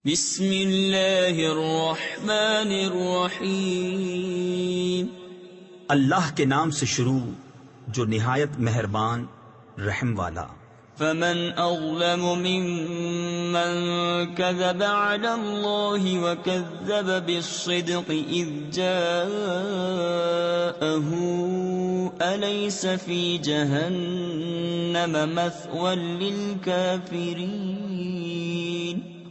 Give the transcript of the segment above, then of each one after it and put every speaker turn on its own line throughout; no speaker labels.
بسم اللہ الرحمن الرحیم۔
اللہ کے نام سے شروع جو نہایت مہربان رحم والا۔
فمن اظلم ممن كذب على الله وكذب بالصدق اذ جاءه أليس في جهنم مثوى للكافرين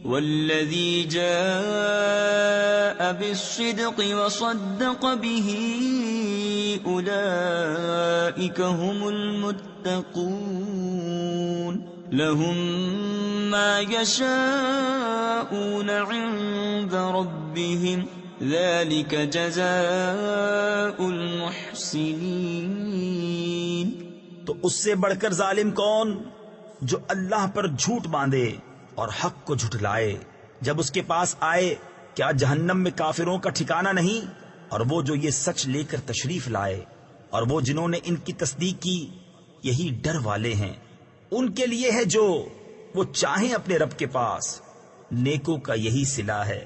والذي جاء بالصدق وصدق به أولئك هم المتقون لهم ما يشاءون عند ربهم ذلك جزاء المحسنين۔
تو اس سے بڑھ کر ظالم کون جو اللہ پر جھوٹ باندھے اور حق کو جھٹلائے جب اس کے پاس آئے؟ کیا جہنم میں کافروں کا ٹھکانہ نہیں؟ اور وہ جو یہ سچ لے کر تشریف لائے اور وہ جنہوں نے ان کی تصدیق کی یہی ڈر والے ہیں۔ ان کے لیے ہے جو وہ چاہیں اپنے رب کے پاس، نیکوں کا یہی صلہ ہے۔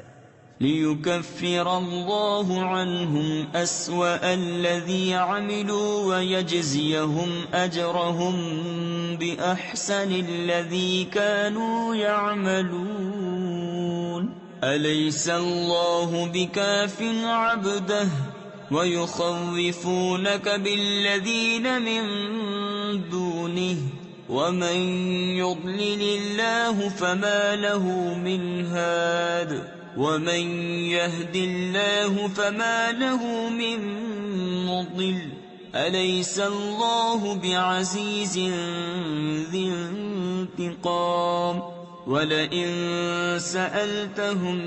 لِيُكَفِّرَ اللَّهُ عَنْهُمْ أَسْوَأَ الَّذِي عَمِلُوا وَيَجْزِيَهُمْ أَجْرَهُمْ بِأَحْسَنِ الَّذِي كَانُوا يَعْمَلُونَ أَلَيْسَ اللَّهُ بِكَافٍ عَبْدَهُ وَيُخَوِّفُونَكَ بِالَّذِينَ مِن دُونِهِ وَمَن يُضْلِلِ اللَّهُ فَمَا لَهُ مِنْ هَادٍ وَمَن يَهْدِ اللَّهُ فَمَا لَهُ مِن مُّضِلٍّ أَلَيْسَ اللَّهُ بِعَزِيزٍ ذِي انتِقَامٍ وَلَئِن سَأَلْتَهُم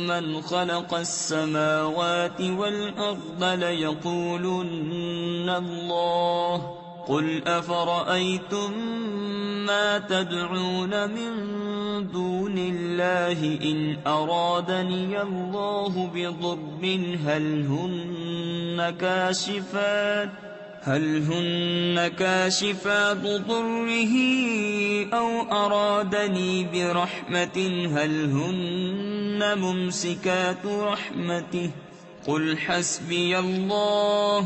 مَّنْ خَلَقَ السَّمَاوَاتِ وَالْأَرْضَ لَيَقُولُنَّ اللَّهُ قُلْ أَفَرَأَيْتُم مَّا تَدْعُونَ مِن دُونِ اللَّهِ إِنْ أَرَادَنِيَ اللَّهُ بِضُرٍّ هل هن كاشفات ضره أو أرادني برحمة هل هن ممسكات رحمته قل حسبي الله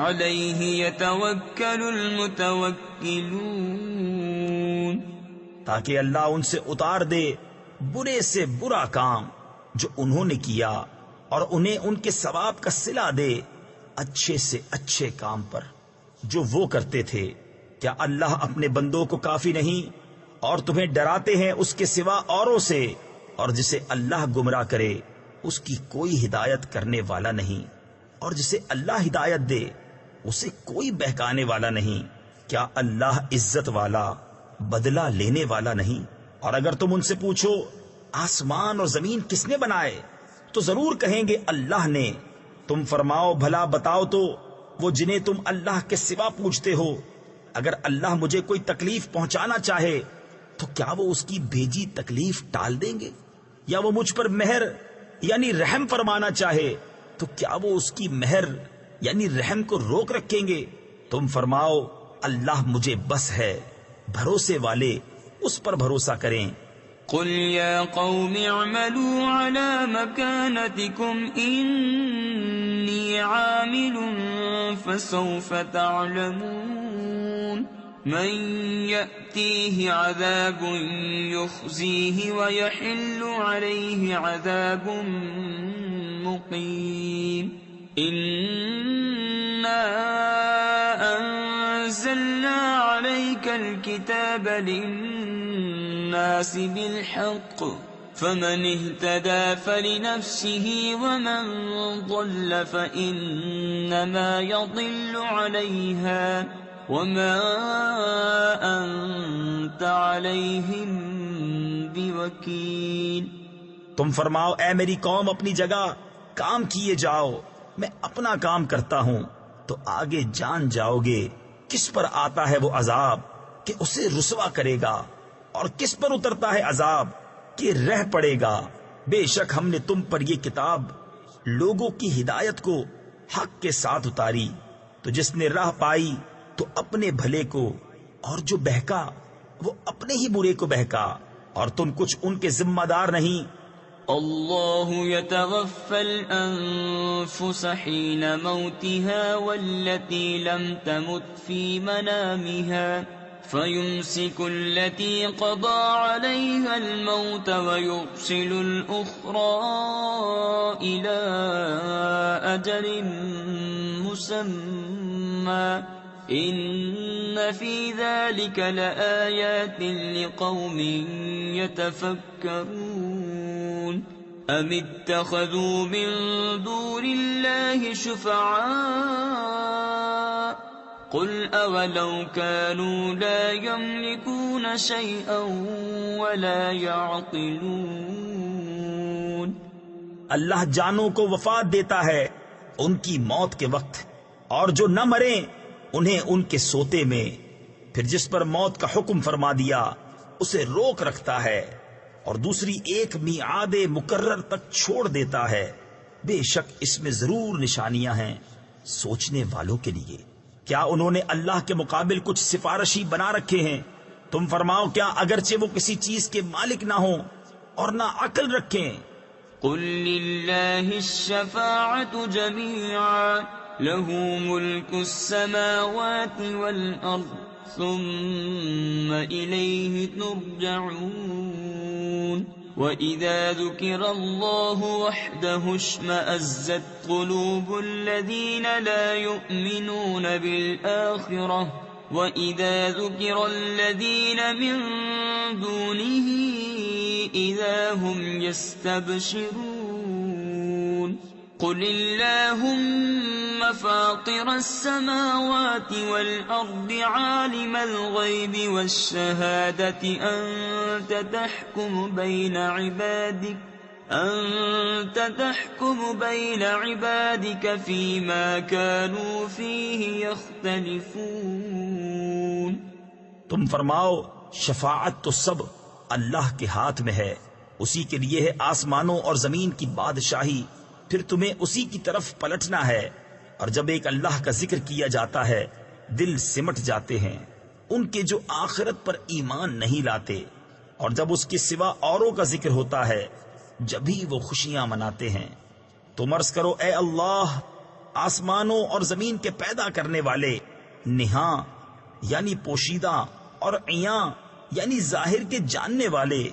عليه يتوكل المتوكلون۔
تاکہ اللہ ان سے اتار دے برے سے برا کام جو انہوں نے کیا اور انہیں ان کے ثواب کا صلہ دے اچھے سے اچھے کام پر جو وہ کرتے تھے۔ کیا اللہ اپنے بندوں کو کافی نہیں اور تمہیں ڈراتے ہیں اس کے سوا اوروں سے؟ اور جسے اللہ گمراہ کرے اس کی کوئی ہدایت کرنے والا نہیں، اور جسے اللہ ہدایت دے اسے کوئی بہکانے والا نہیں۔ کیا اللہ عزت والا بدلہ لینے والا نہیں؟ اور اگر تم ان سے پوچھو آسمان اور زمین کس نے بنائے تو ضرور کہیں گے اللہ نے۔ تم فرماؤ بھلا بتاؤ تو وہ جنہیں تم اللہ کے سوا پوچھتے ہو، اگر اللہ مجھے کوئی تکلیف پہنچانا چاہے تو کیا وہ اس کی بھیجی تکلیف ٹال دیں گے؟ یا وہ مجھ پر مہر یعنی رحم فرمانا چاہے تو کیا وہ اس کی مہر یعنی رحم کو روک رکھیں گے؟ تم فرماؤ اللہ مجھے بس ہے، بھروسے والے اس پر بھروسہ کریں۔
قل يا قوم اعملوا على مكانتكم إني عامل فسوف تعلمون من يأتيه عذاب يخزيه ويحل عليه عذاب مقيم إنا أنزلنا عليك الكتاب للناس بالحق فمن اهتدى فلنفسه ومن ضل فإنما يضل عليها وما أنت عليهم بوكيل۔
تم فرماؤ اے میری قوم اپنی جگہ کام کیے جاؤ، میں اپنا کام کرتا ہوں، تو آگے جان جاؤ گے کس پر آتا ہے وہ عذاب کہ اسے رسوا کرے گا، اور کس پر اترتا ہے عذاب کہ رہ پڑے گا۔ بے شک ہم نے تم پر یہ کتاب لوگوں کی ہدایت کو حق کے ساتھ اتاری، تو جس نے راہ پائی تو اپنے بھلے کو، اور جو بہکا وہ اپنے ہی برے کو بہکا، اور تم کچھ ان کے ذمہ دار نہیں۔
اللہ يتوفى الأنفس حين موتها والتي لم تمت في منامها فيمسك التي قضى عليها الموت ويرسل الأخرى إلى أجل مسمى إن في ذلك لآيات لقوم يتفكرون أم اتخذوا من دون الله شفعاء قل أولو كانوا لا يملكون شيئا ولا يعقلون۔
اللہ جانوں کو وفات دیتا ہے ان کی موت کے وقت، اور جو نہ مریں انہیں ان کے سوتے میں، پھر جس پر موت کا حکم فرما دیا اسے روک رکھتا ہے، اور دوسری ایک میعاد مقرر تک چھوڑ دیتا ہے۔ بے شک اس میں ضرور نشانیاں ہیں سوچنے والوں کے لیے۔ کیا انہوں نے اللہ کے مقابل کچھ سفارشی بنا رکھے ہیں؟ تم فرماؤ کیا اگرچہ وہ کسی چیز کے مالک نہ ہوں اور نہ عقل رکھیں؟
قل للہ الشفاعة جميعا له ملك السماوات والأرض ثم إليه ترجعون۔ وَإِذَا ذُكِرَ اللَّهُ وَحْدَهُ اشْمَأَزَّتْ قُلُوبُ الَّذِينَ لَا يُؤْمِنُونَ بِالْآخِرَةِ وَإِذَا ذُكِرَ الَّذِينَ مِن دُونِهِ إِذَا هُمْ يَسْتَبْشِرُونَ قُلِ اللَّهُمَّ فَاطِرَ السَّمَاوَاتِ وَالْأَرْضِ عَالِمَ الْغَيْبِ وَالشَّهَادَةِ أَنْتَ تَحْكُمُ بَيْنَ عِبَادِكَ فِيمَا كَانُوا فِيهِ يَخْتَلِفُونَ۔
تم فرماؤ شفاعت تو سب اللہ کے ہاتھ میں ہے، اسی کے لیے ہے آسمانوں اور زمین کی بادشاہی، پھر تمہیں اسی کی طرف پلٹنا ہے۔ اور جب ایک اللہ کا ذکر کیا جاتا ہے دل سمٹ جاتے ہیں ان کے جو آخرت پر ایمان نہیں لاتے، اور جب اس کے سوا اوروں کا ذکر ہوتا ہے جبھی وہ خوشیاں مناتے ہیں۔ تم عرض کرو اے اللہ، آسمانوں اور زمین کے پیدا کرنے والے، نہاں یعنی پوشیدہ اور عیاں یعنی ظاہر کے جاننے والے،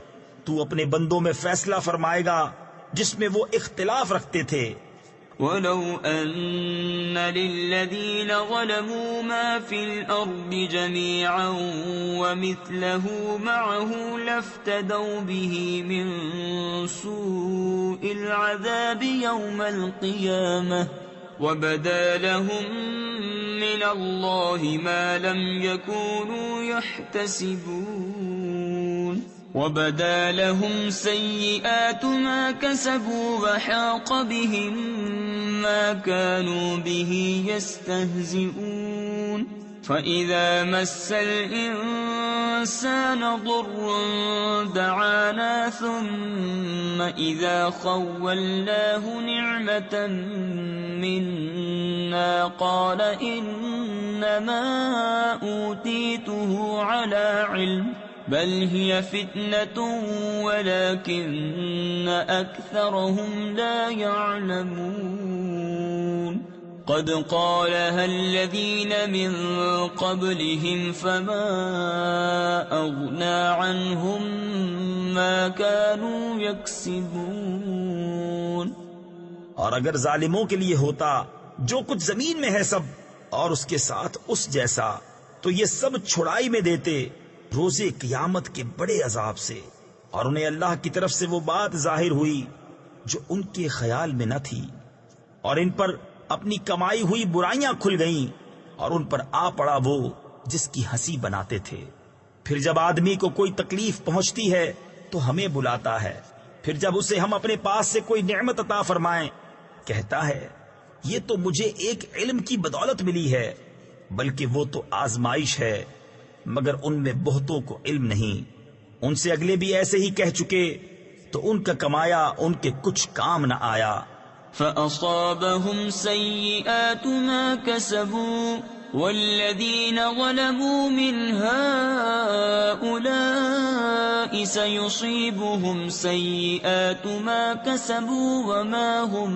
تو اپنے بندوں میں فیصلہ فرمائے گا جس میں وہ اختلاف رکھتے تھے۔
وَلَوْ أَنَّ لِلَّذِينَ ظَلَمُوا مَا فِي الْأَرْضِ جَمِيعًا وَمِثْلَهُ مَعَهُ لَافْتَدَوْا بِهِ مِنْ سُوءِ الْعَذَابِ يَوْمَ الْقِيَامَةِ وَبَدَا لَهُم مِّنَ اللَّهِ مَا لَمْ يَكُونُوا يَحْتَسِبُونَ وَبَدَا لَهُمْ سَيِّئَاتُ مَا كَسَبُوا وَحَاقَ بِهِم مَّا كَانُوا بِهِ يَسْتَهْزِئُونَ فَإِذَا مَسَّ الْإِنسَانَ ضُرٌّ دَعَانَا ثُمَّ إِذَا خَوَّلْنَاهُ نِعْمَةً مِنَّا قَالَ إِنَّمَا أُوتِيتُهُ عَلَى عِلْمٍ بل هي فتنة ولكن أكثرهم لا يعلمون قد قالها الذين من قبلهم فما أغنى عنهم ما كانوا يكسبون۔
اور اگر ظالموں کے لیے ہوتا جو کچھ زمین میں ہے سب اور اس کے ساتھ اس جیسا، تو یہ سب چھڑائی میں دیتے روزے قیامت کے بڑے عذاب سے، اور انہیں اللہ کی طرف سے وہ بات ظاہر ہوئی جو ان کے خیال میں نہ تھی، اور ان پر اپنی کمائی ہوئی برائیاں کھل گئیں، اور ان پر آ پڑا وہ جس کی ہنسی بناتے تھے۔ پھر جب آدمی کو کوئی تکلیف پہنچتی ہے تو ہمیں بلاتا ہے، پھر جب اسے ہم اپنے پاس سے کوئی نعمت عطا فرمائیں کہتا ہے یہ تو مجھے ایک علم کی بدولت ملی ہے، بلکہ وہ تو آزمائش ہے، مگر ان میں بہتوں کو علم نہیں۔ ان سے اگلے بھی ایسے ہی کہہ چکے تو ان کا کمایا ان کے کچھ کام نہ آیا۔
فَأَصَابَهُمْ سَيِّئَاتُ مَا كَسَبُوا والذين ظلموا من هؤلاء سيصيبهم سيئات ما كسبوا وما هم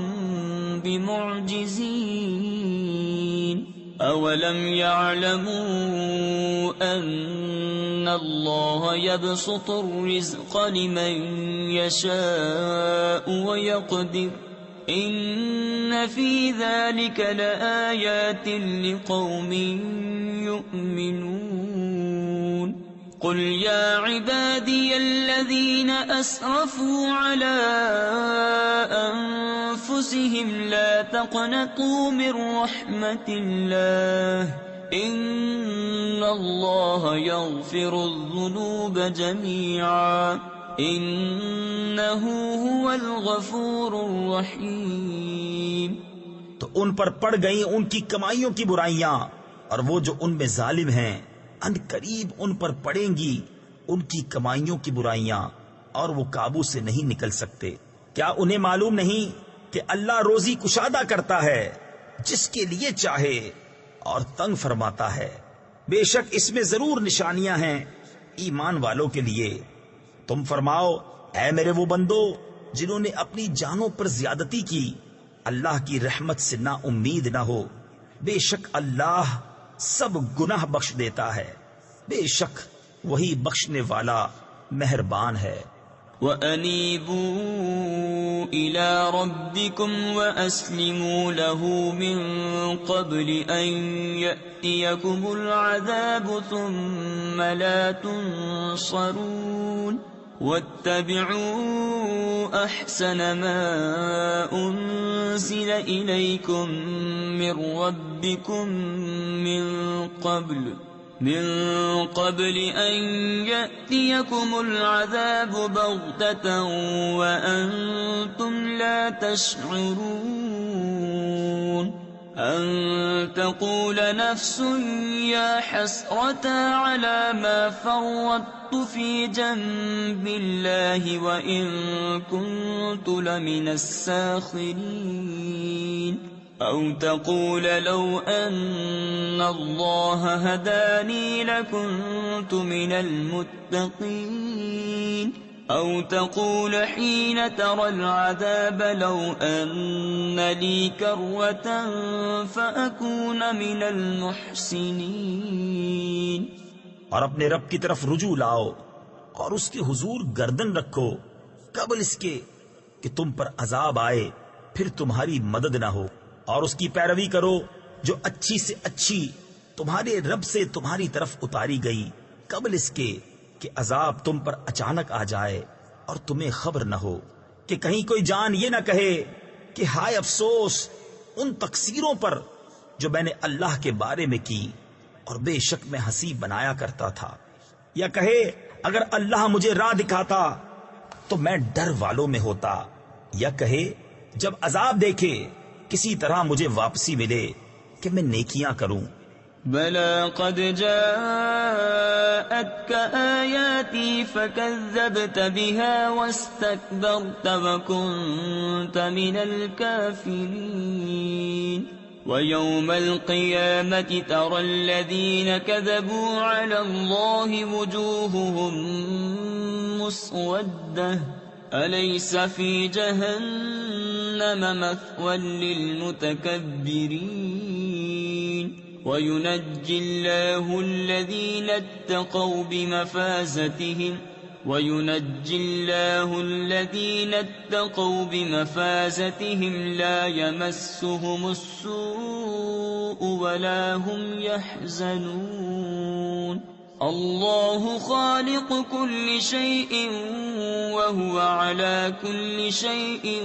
بمعجزين أولم يعلموا أن الله يبسط الرزق لمن يشاء ويقدر إن في ذلك لآيات لقوم يؤمنون قل يا عبادي الذين أسرفوا على أنفسهم لا تقنطوا من رحمة الله إن الله يغفر الذنوب جميعا إنه هو الغفور الرحيم۔
تو ان پر پڑ گئیں ان کی کمائیوں کی برائیاں، اور وہ جو ان میں ظالم ہیں ان قریب ان پر پڑیں گی ان کی کمائیوں کی برائیاں، اور وہ قابو سے نہیں نکل سکتے۔ کیا انہیں معلوم نہیں کہ اللہ روزی کشادہ کرتا ہے جس کے لیے چاہے اور تنگ فرماتا ہے؟ بے شک اس میں ضرور نشانیاں ہیں ایمان والوں کے لیے۔ تم فرماؤ اے میرے وہ بندو جنہوں نے اپنی جانوں پر زیادتی کی، اللہ کی رحمت سے نا امید نہ ہو، بے شک اللہ سب گناہ بخش دیتا ہے، بے شک وہی بخشنے والا مہربان ہے۔
وَأَنِيبُوا إِلَىٰ رَبِّكُمْ وَأَسْلِمُوا لَهُ مِن قَبْلِ أَن يَأْتِيَكُمُ الْعَذَابُ ثُمَّ لَا تُنصَرُونَ وَاتَّبِعُوا أَحْسَنَ مَا أُنزِلَ إِلَيْكُم مِّن رَّبِّكُم من قبل أن يأتيكم العذاب بغتة وأنتم لا تشعرون أن تقول نفس يا حسرة على ما فرطت في جنب الله وإن كنت لمن الساخرين أو تقول لو أن الله هداني لكنت من المتقين أو تقول حين ترى العذاب لو أن لي كرة فأكون من المحسنين۔
اور اپنے رب کی طرف رجوع لاؤ اور اس کے حضور گردن رکھو قبل اس کے کہ تم پر عذاب آئے پھر تمہاری مدد نہ ہو، اور اس کی پیروی کرو جو اچھی سے اچھی تمہارے رب سے تمہاری طرف اتاری گئی قبل اس کے کہ عذاب تم پر اچانک آ جائے اور تمہیں خبر نہ ہو، کہ کہیں کوئی جان یہ نہ کہے کہ ہائے افسوس ان تقصیروں پر جو میں نے اللہ کے بارے میں کی اور بے شک میں ہنسی بنایا کرتا تھا، یا کہے اگر اللہ مجھے راہ دکھاتا تو میں ڈر والوں میں ہوتا، یا کہے جب عذاب دیکھے کسی طرح مجھے واپسی ملے کہ میں نیکیاں کروں۔
بلى قد جاءتك آياتي فكذبت بها واستكبرت وكنت من الكافرين ويوم القيامة ترى الذين كذبوا على الله وجوههم مسودة أليس في جهنم مثوى للمتكبرين وينجي الله الذين اتقوا بمفازتهم لا يمسهم السوء ولا هم يحزنون الله خالق كل شيء وهو على كل شيء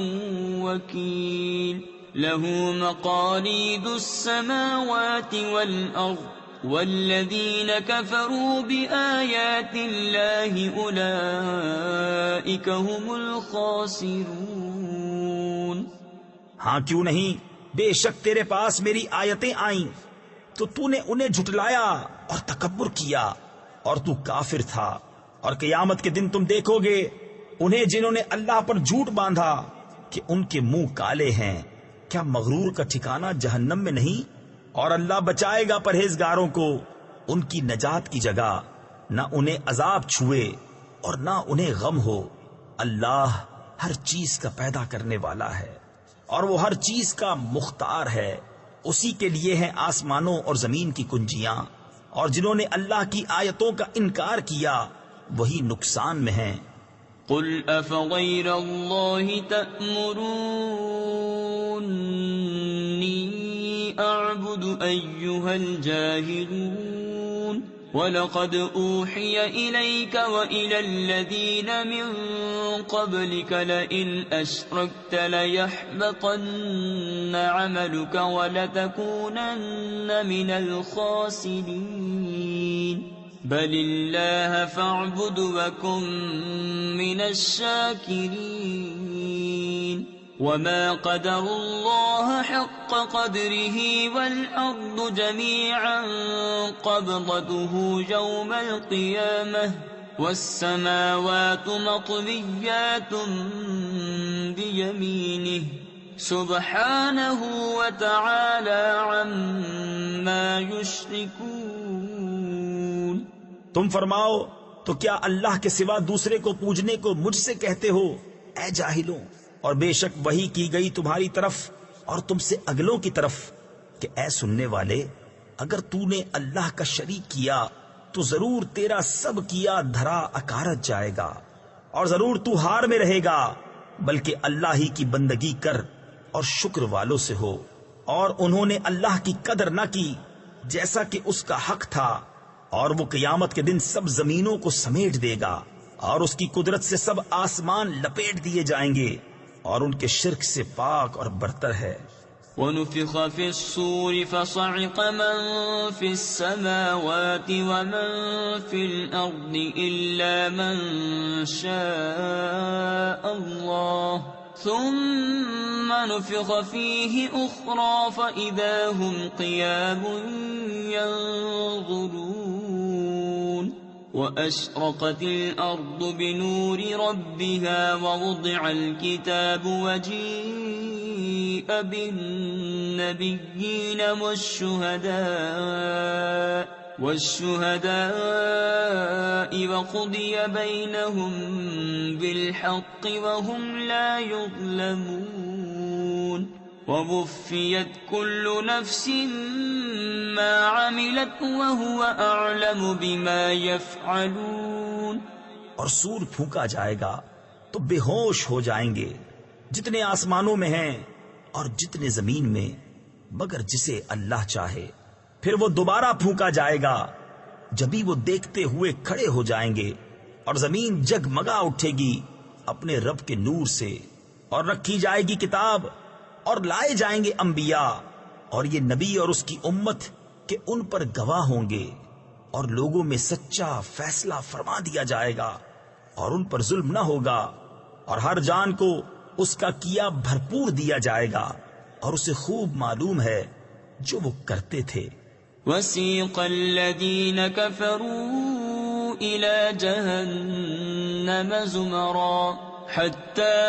وكيل له مقاليد السماوات والأرض والذين كفروا بآيات الله أولئك هم الخاسرون۔
ہاں کیوں نہیں، بے شک تیرے پاس میری آیتیں آئیں تو تو نے انہیں جھٹلایا اور تکبر کیا اور تو کافر تھا، اور قیامت کے دن تم دیکھو گے انہیں جنہوں نے اللہ پر جھوٹ باندھا کہ ان کے منہ کالے ہیں، کیا مغرور کا ٹھکانہ جہنم میں نہیں؟ اور اللہ بچائے گا پرہیزگاروں کو ان کی نجات کی جگہ، نہ انہیں عذاب چھوئے اور نہ انہیں غم ہو۔ اللہ ہر چیز کا پیدا کرنے والا ہے اور وہ ہر چیز کا مختار ہے۔ اسی کے لیے ہیں آسمانوں اور زمین کی کنجیاں، اور جنہوں نے اللہ کی آیتوں کا انکار کیا وہی نقصان میں ہیں۔
قل افغیر اللہ تأمرونی اعبد ایہا الجاہلون وَلَقَدْ أُوحِيَ إِلَيْكَ وَإِلَى الَّذِينَ مِن قَبْلِكَ لَئِنْ أَشْرَكْتَ لَيَحْبَطَنَّ عَمَلُكَ وَلَتَكُونَنَّ مِنَ الْخَاسِرِينَ بَلِ اللَّهَ فَاعْبُدْ وَكُن مِّنَ الشَّاكِرِينَ وَمَا قَدَرُوا اللَّهَ حَقَّ قَدْرِهِ وَالْأَرْضُ جَمِيعًا قَبْضَتُهُ يَوْمَ الْقِيَامَةِ وَالسَّمَاوَاتُ مَطْوِيَّاتٌ بِيَمِينِهِ سُبْحَانَهُ وَتَعَالَى عَمَّا يُشْرِكُونَ۔
تم فرماؤ تو کیا اللہ کے سوا دوسرے کو پوجنے کو مجھ سے کہتے ہو، اے جاہلوں؟ اور بے شک وحی کی گئی تمہاری طرف اور تم سے اگلوں کی طرف کہ اے سننے والے، اگر تو نے اللہ کا شریک کیا تو ضرور تیرا سب کیا دھرا اکارت جائے گا، اور ضرور تو ہار میں رہے گا، بلکہ اللہ ہی کی بندگی کر اور شکر والوں سے ہو۔ اور انہوں نے اللہ کی قدر نہ کی جیسا کہ اس کا حق تھا، اور وہ قیامت کے دن سب زمینوں کو سمیٹ دے گا، اور اس کی قدرت سے سب آسمان لپیٹ دیے جائیں گے، اور ان کے شرک سے پاک اور برتر ہے۔
وَنُفِخَ فِي الصُّورِ فَصَعِقَ مَن فِي السَّمَاوَاتِ وَمَن فِي الْأَرْضِ إِلَّا مَن شَاءَ اللَّهُ ثُمَّ نُفِخَ فِيهِ أُخْرَى فَإِذَا هُمْ قِيَامٌ يَنظُرُونَ وَأَشْرَقَتِ الْأَرْضُ بِنُورِ رَبِّهَا وَوُضِعَ الْكِتَابُ وَجِيءَ بِالنَّبِيِّينَ وَالشُّهَدَاءِ وَقُضِيَ بَيْنَهُم بِالْحَقِّ وَهُمْ لَا يُظْلَمُونَ وَوُفِّيَتْ كُلُّ نَفْسٍ مَّا عَمِلَتْ وَهُوَ أَعْلَمُ بِمَا يَفْعَلُونَ۔
اور سور پھونکا جائے گا تو بے ہوش ہو جائیں گے جتنے آسمانوں میں ہیں اور جتنے زمین میں، مگر جسے اللہ چاہے۔ پھر وہ دوبارہ پھونکا جائے گا، جبھی وہ دیکھتے ہوئے کھڑے ہو جائیں گے، اور زمین جگمگا اٹھے گی اپنے رب کے نور سے، اور رکھی جائے گی کتاب، اور لائے جائیں گے انبیاء، اور یہ نبی اور اس کی امت کہ ان پر گواہ ہوں گے، اور لوگوں میں سچا فیصلہ فرما دیا جائے گا، اور ان پر ظلم نہ ہوگا، اور ہر جان کو اس کا کیا بھرپور دیا جائے گا، اور اسے خوب معلوم ہے جو وہ کرتے تھے۔
وَسِيقَ الَّذِينَ كَفَرُوا إِلَى جَهَنَّمَ زُمَرًا حَتَّى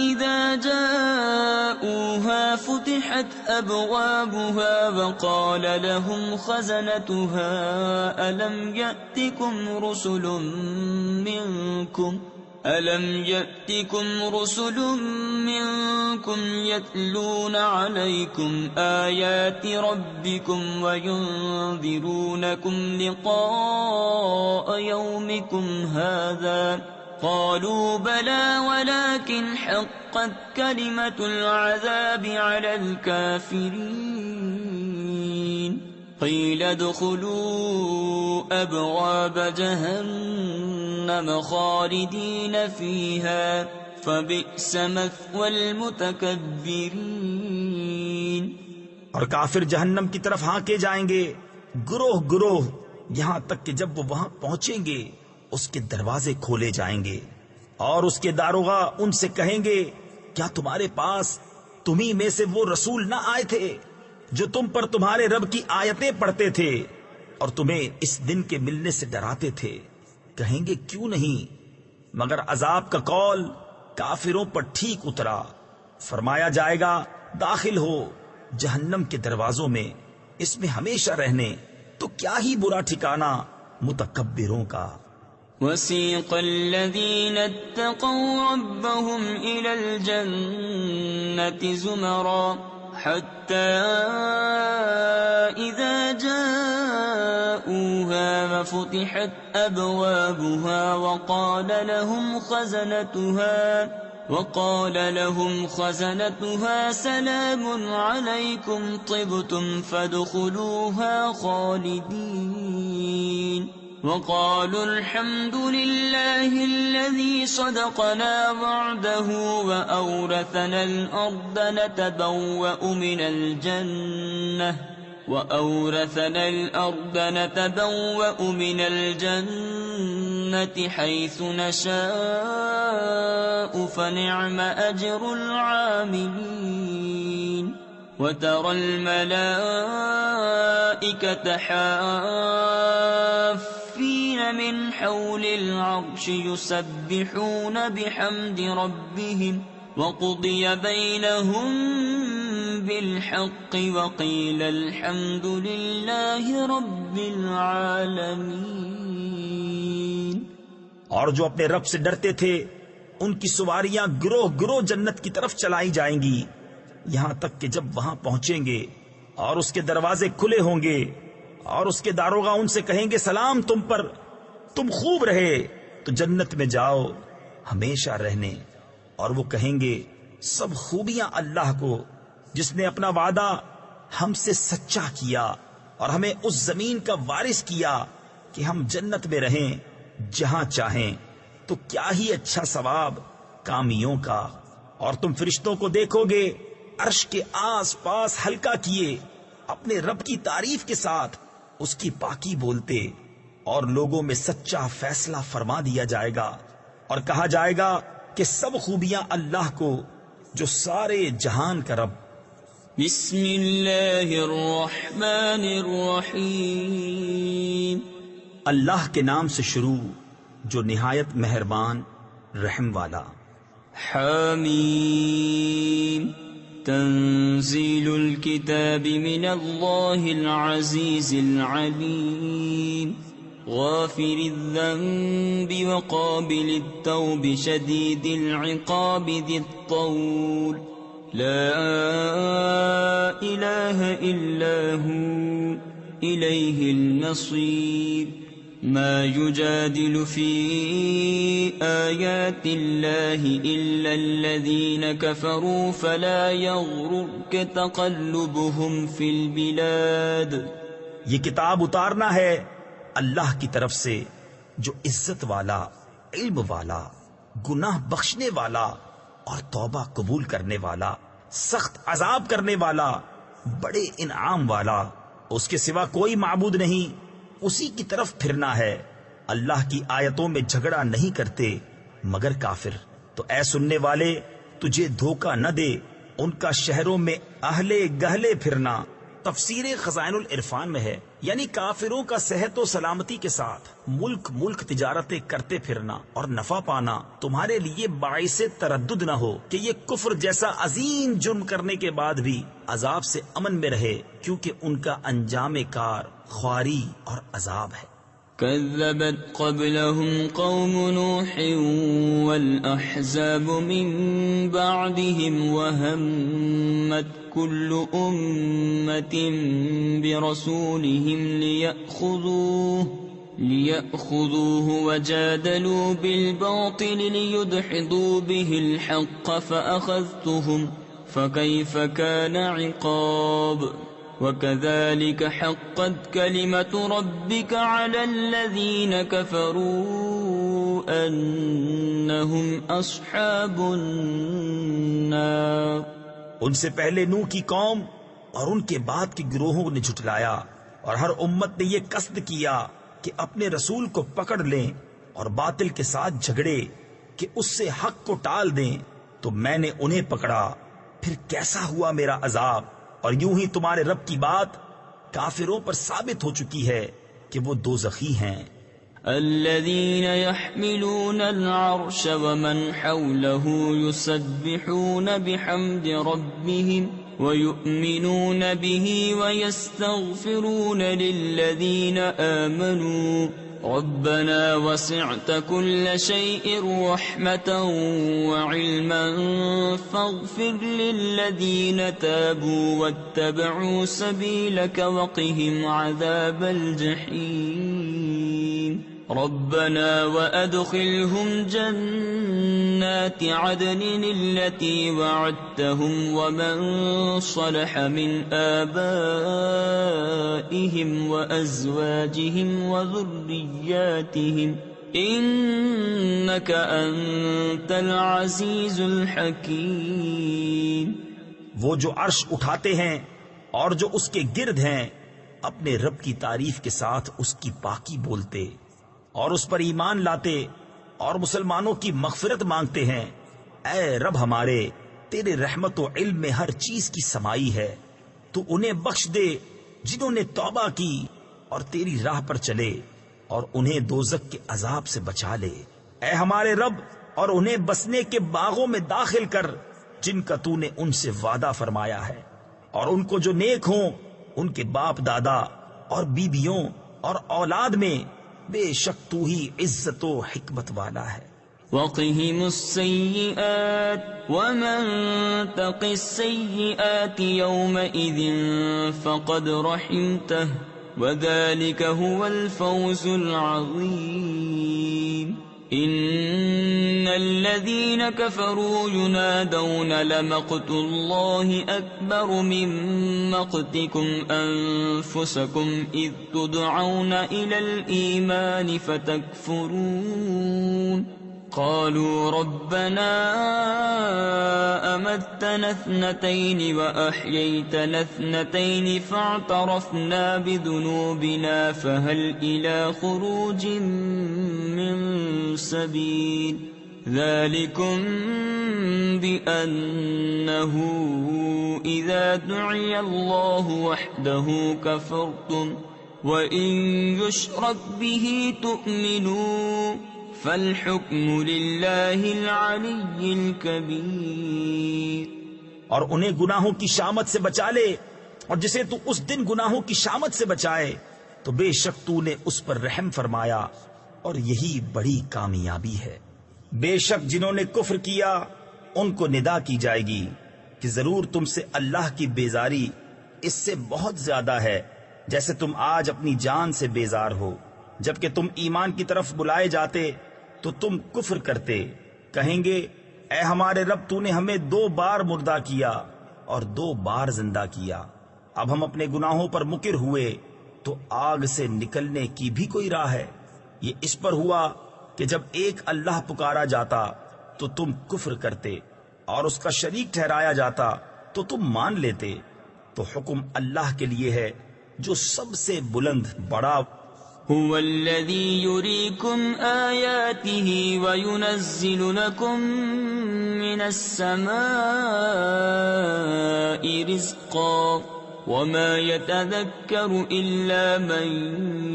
إِذَا جَاءُوهَا فُتِحَتْ أَبْوَابُهَا وَقَالَ لَهُمْ خَزَنَتُهَا أَلَمْ يَأْتِكُمْ رُسُلٌ مِّنكُمْ يَتْلُونَ عَلَيْكُمْ آيَاتِ رَبِّكُمْ وَيُنذِرُونَكُمْ لِقَاءَ يَوْمِكُمْ هَٰذَا قَالُوا بَلَىٰ وَلَٰكِنْ حَقَّتْ كَلِمَةُ الْعَذَابِ عَلَى الْكَافِرِينَ قِيلَ ادْخُلُوا أَبْوَابَ جَهَنَّمَ خَالِدِينَ فِيهَا فَبِئْسَ مَثْوَى الْمُتَكَبِّرِينَ۔
اور کافر جہنم کی طرف ہانکے جائیں گے گروہ گروہ، یہاں تک کہ جب وہ وہاں پہنچیں گے اس کے دروازے کھولے جائیں گے، اور اس کے داروغہ ان سے کہیں گے کیا تمہارے پاس تمہیں میں سے وہ رسول نہ آئے تھے جو تم پر تمہارے رب کی آیتیں پڑھتے تھے اور تمہیں اس دن کے ملنے سے ڈراتے تھے؟ کہیں گے کیوں نہیں، مگر عذاب کا قول کافروں پر ٹھیک اترا۔ فرمایا جائے گا داخل ہو، جہنم کے دروازوں میں اس میں ہمیشہ رہنے، تو کیا ہی برا ٹھکانہ متکبروں کا۔
وسيق الذين اتقوا ربهم إلى الجنة زمرا حتى إذا جاءوها وفتحت أبوابها وقال لهم خزنتها سلام عليكم طبتم فادخلوها خالدين وقالوا الحمد لله الذي صدقنا وعده وأورثنا الأرض نتبوأ من الجنة حيث نشاء فنعم أجر العاملين وترى الملائكة حافين من حول العرش يسبحون بحمد ربهم وقضي بينهم بالحق وقيل الحمد لله رب العالمين۔
اور جو اپنے رب سے ڈرتے تھے ان کی سواریاں گروہ گروہ جنت کی طرف چلائی جائیں گی، یہاں تک کہ جب وہاں پہنچیں گے اور اس کے دروازے کھلے ہوں گے اور اس کے داروغہ ان سے کہیں گے سلام تم پر، تم خوب رہے تو جنت میں جاؤ ہمیشہ رہنے، اور وہ کہیں گے سب خوبیاں اللہ کو جس نے اپنا وعدہ ہم سے سچا کیا اور ہمیں اس زمین کا وارث کیا کہ ہم جنت میں رہیں جہاں چاہیں، تو کیا ہی اچھا ثواب کامیوں کا۔ اور تم فرشتوں کو دیکھو گے عرش کے آس پاس ہلکا کیے اپنے رب کی تعریف کے ساتھ اس کی پاکی بولتے، اور لوگوں میں سچا فیصلہ فرما دیا جائے گا اور کہا جائے گا کہ سب خوبیاں اللہ کو جو سارے جہان کا رب۔
بسم اللہ الرحمن الرحیم،
اللہ کے نام سے شروع جو نہایت مہربان رحم والا۔
حامیم، تنزیل الكتاب من اللہ العزیز العلیم، غافر الذنب وقابل التوب شدید العقاب ذی الطول، لا الہ الا ہو الیہ المصیر، ما يجادل في آيات الله إلا الذين كفروا فلا يغررك تقلبهم في البلاد۔
یہ کتاب اتارنا ہے اللہ کی طرف سے جو عزت والا، علم والا، گناہ بخشنے والا اور توبہ قبول کرنے والا، سخت عذاب کرنے والا، بڑے انعام والا، اس کے سوا کوئی معبود نہیں، اسی کی طرف پھرنا ہے۔ اللہ کی آیتوں میں جھگڑا نہیں کرتے مگر کافر۔ تو اے سننے والے تجھے دھوکہ نہ دے ان کا شہروں میں اہلے گہلے پھرنا۔ تفسیر خزائن العرفان میں ہے، یعنی کافروں کا صحت و سلامتی کے ساتھ ملک تجارتیں کرتے پھرنا اور نفع پانا تمہارے لیے باعث تردد نہ ہو کہ یہ کفر جیسا عظیم جرم کرنے کے بعد بھی عذاب سے امن میں رہے، کیونکہ ان کا انجام کار خواری اور عذاب ہے۔
كذبت قبلهم قوم نوح والأحزاب من بعدهم وهمت كل أمة برسولهم ليأخذوه وجادلوا بالباطل ليدحضوا به الحق فأخذتهم فكيف كان عقاب وكذلك حقت كلمة ربك على الذين كفروا أنهم أصحاب النار۔
ان سے پہلے نوح کی قوم اور ان کے بعد کے گروہوں نے جھٹلایا، اور ہر امت نے یہ قصد کیا کہ اپنے رسول کو پکڑ لیں اور باطل کے ساتھ جھگڑے کہ اس سے حق کو ٹال دیں، تو میں نے انہیں پکڑا، پھر کیسا ہوا میرا عذاب۔ اور یوں ہی تمہارے رب کی بات کافروں پر ثابت ہو چکی ہے کہ وہ دوزخی ہیں۔
الذين يحملون العرش ومن حوله يسبحون بحمد ربهم ويؤمنون به ويستغفرون للذين آمنوا ربنا وسعت كل شيء رحمة وعلما فاغفر للذين تابوا واتبعوا سبيلك وقهم عذاب الجحيم ربنا وأدخلهم جنات عدن التي وعدتهم ومن صلح من آبائهم وأزواجهم وذرياتهم إنك أنت العزيز الحكيم.
وہ جو عرش اٹھاتے ہیں اور جو اس کے گرد ہیں اپنے رب کی تعریف کے ساتھ اس کی پاکی بولتے اور اس پر ایمان لاتے اور مسلمانوں کی مغفرت مانگتے ہیں. اے رب ہمارے، تیرے رحمت و علم میں ہر چیز کی سمائی ہے، تو انہیں بخش دے جنہوں نے توبہ کی اور تیری راہ پر چلے، اور انہیں دوزخ کے عذاب سے بچا لے. اے ہمارے رب، اور انہیں بسنے کے باغوں میں داخل کر جن کا تو نے ان سے وعدہ فرمایا ہے، اور ان کو جو نیک ہوں ان کے باپ دادا اور بیویوں اور اولاد میں بے شک تو ہی عزت و حکمت والا ہے.
وقهم السيئات ومن تق السيئات يومئذ فقد رحمته وذلك هو الفوز العظيم. إن الذين كفروا ينادون لمقت الله أكبر من مقتكم أنفسكم إذ تدعون إلى الإيمان فتكفرون قالوا ربنا أمتنا اثنتين وأحييتنا اثنتين فاعترفنا بذنوبنا فهل إلى خروج من سبيل ذلكم بأنه إذا دعي الله وحده كفرتم وإن يشرك به تؤمنوا فالحكم للہ العلی الکبیر.
اور انہیں گناہوں کی شامت سے بچا لے، اور جسے تو اس دن گناہوں کی شامت سے بچائے تو بے شک تو نے اس پر رحم فرمایا، اور یہی بڑی کامیابی ہے. بے شک جنہوں نے کفر کیا ان کو ندا کی جائے گی کہ ضرور تم سے اللہ کی بیزاری اس سے بہت زیادہ ہے جیسے تم آج اپنی جان سے بیزار ہو. جبکہ تم ایمان کی طرف بلائے جاتے تو تم کفر کرتے. کہیں گے اے ہمارے رب، تو نے ہمیں 2 بار مردہ کیا اور 2 بار زندہ کیا، اب ہم اپنے گناہوں پر مقر ہوئے تو آگ سے نکلنے کی بھی کوئی راہ ہے؟ یہ اس پر ہوا کہ جب ایک اللہ پکارا جاتا تو تم کفر کرتے، اور اس کا شریک ٹھہرایا جاتا تو تم مان لیتے. تو حکم اللہ کے لیے ہے جو سب سے بلند بڑا.
هو الذي يريكم آياته وينزل لكم من السماء رزقا وما يتذكر إلا من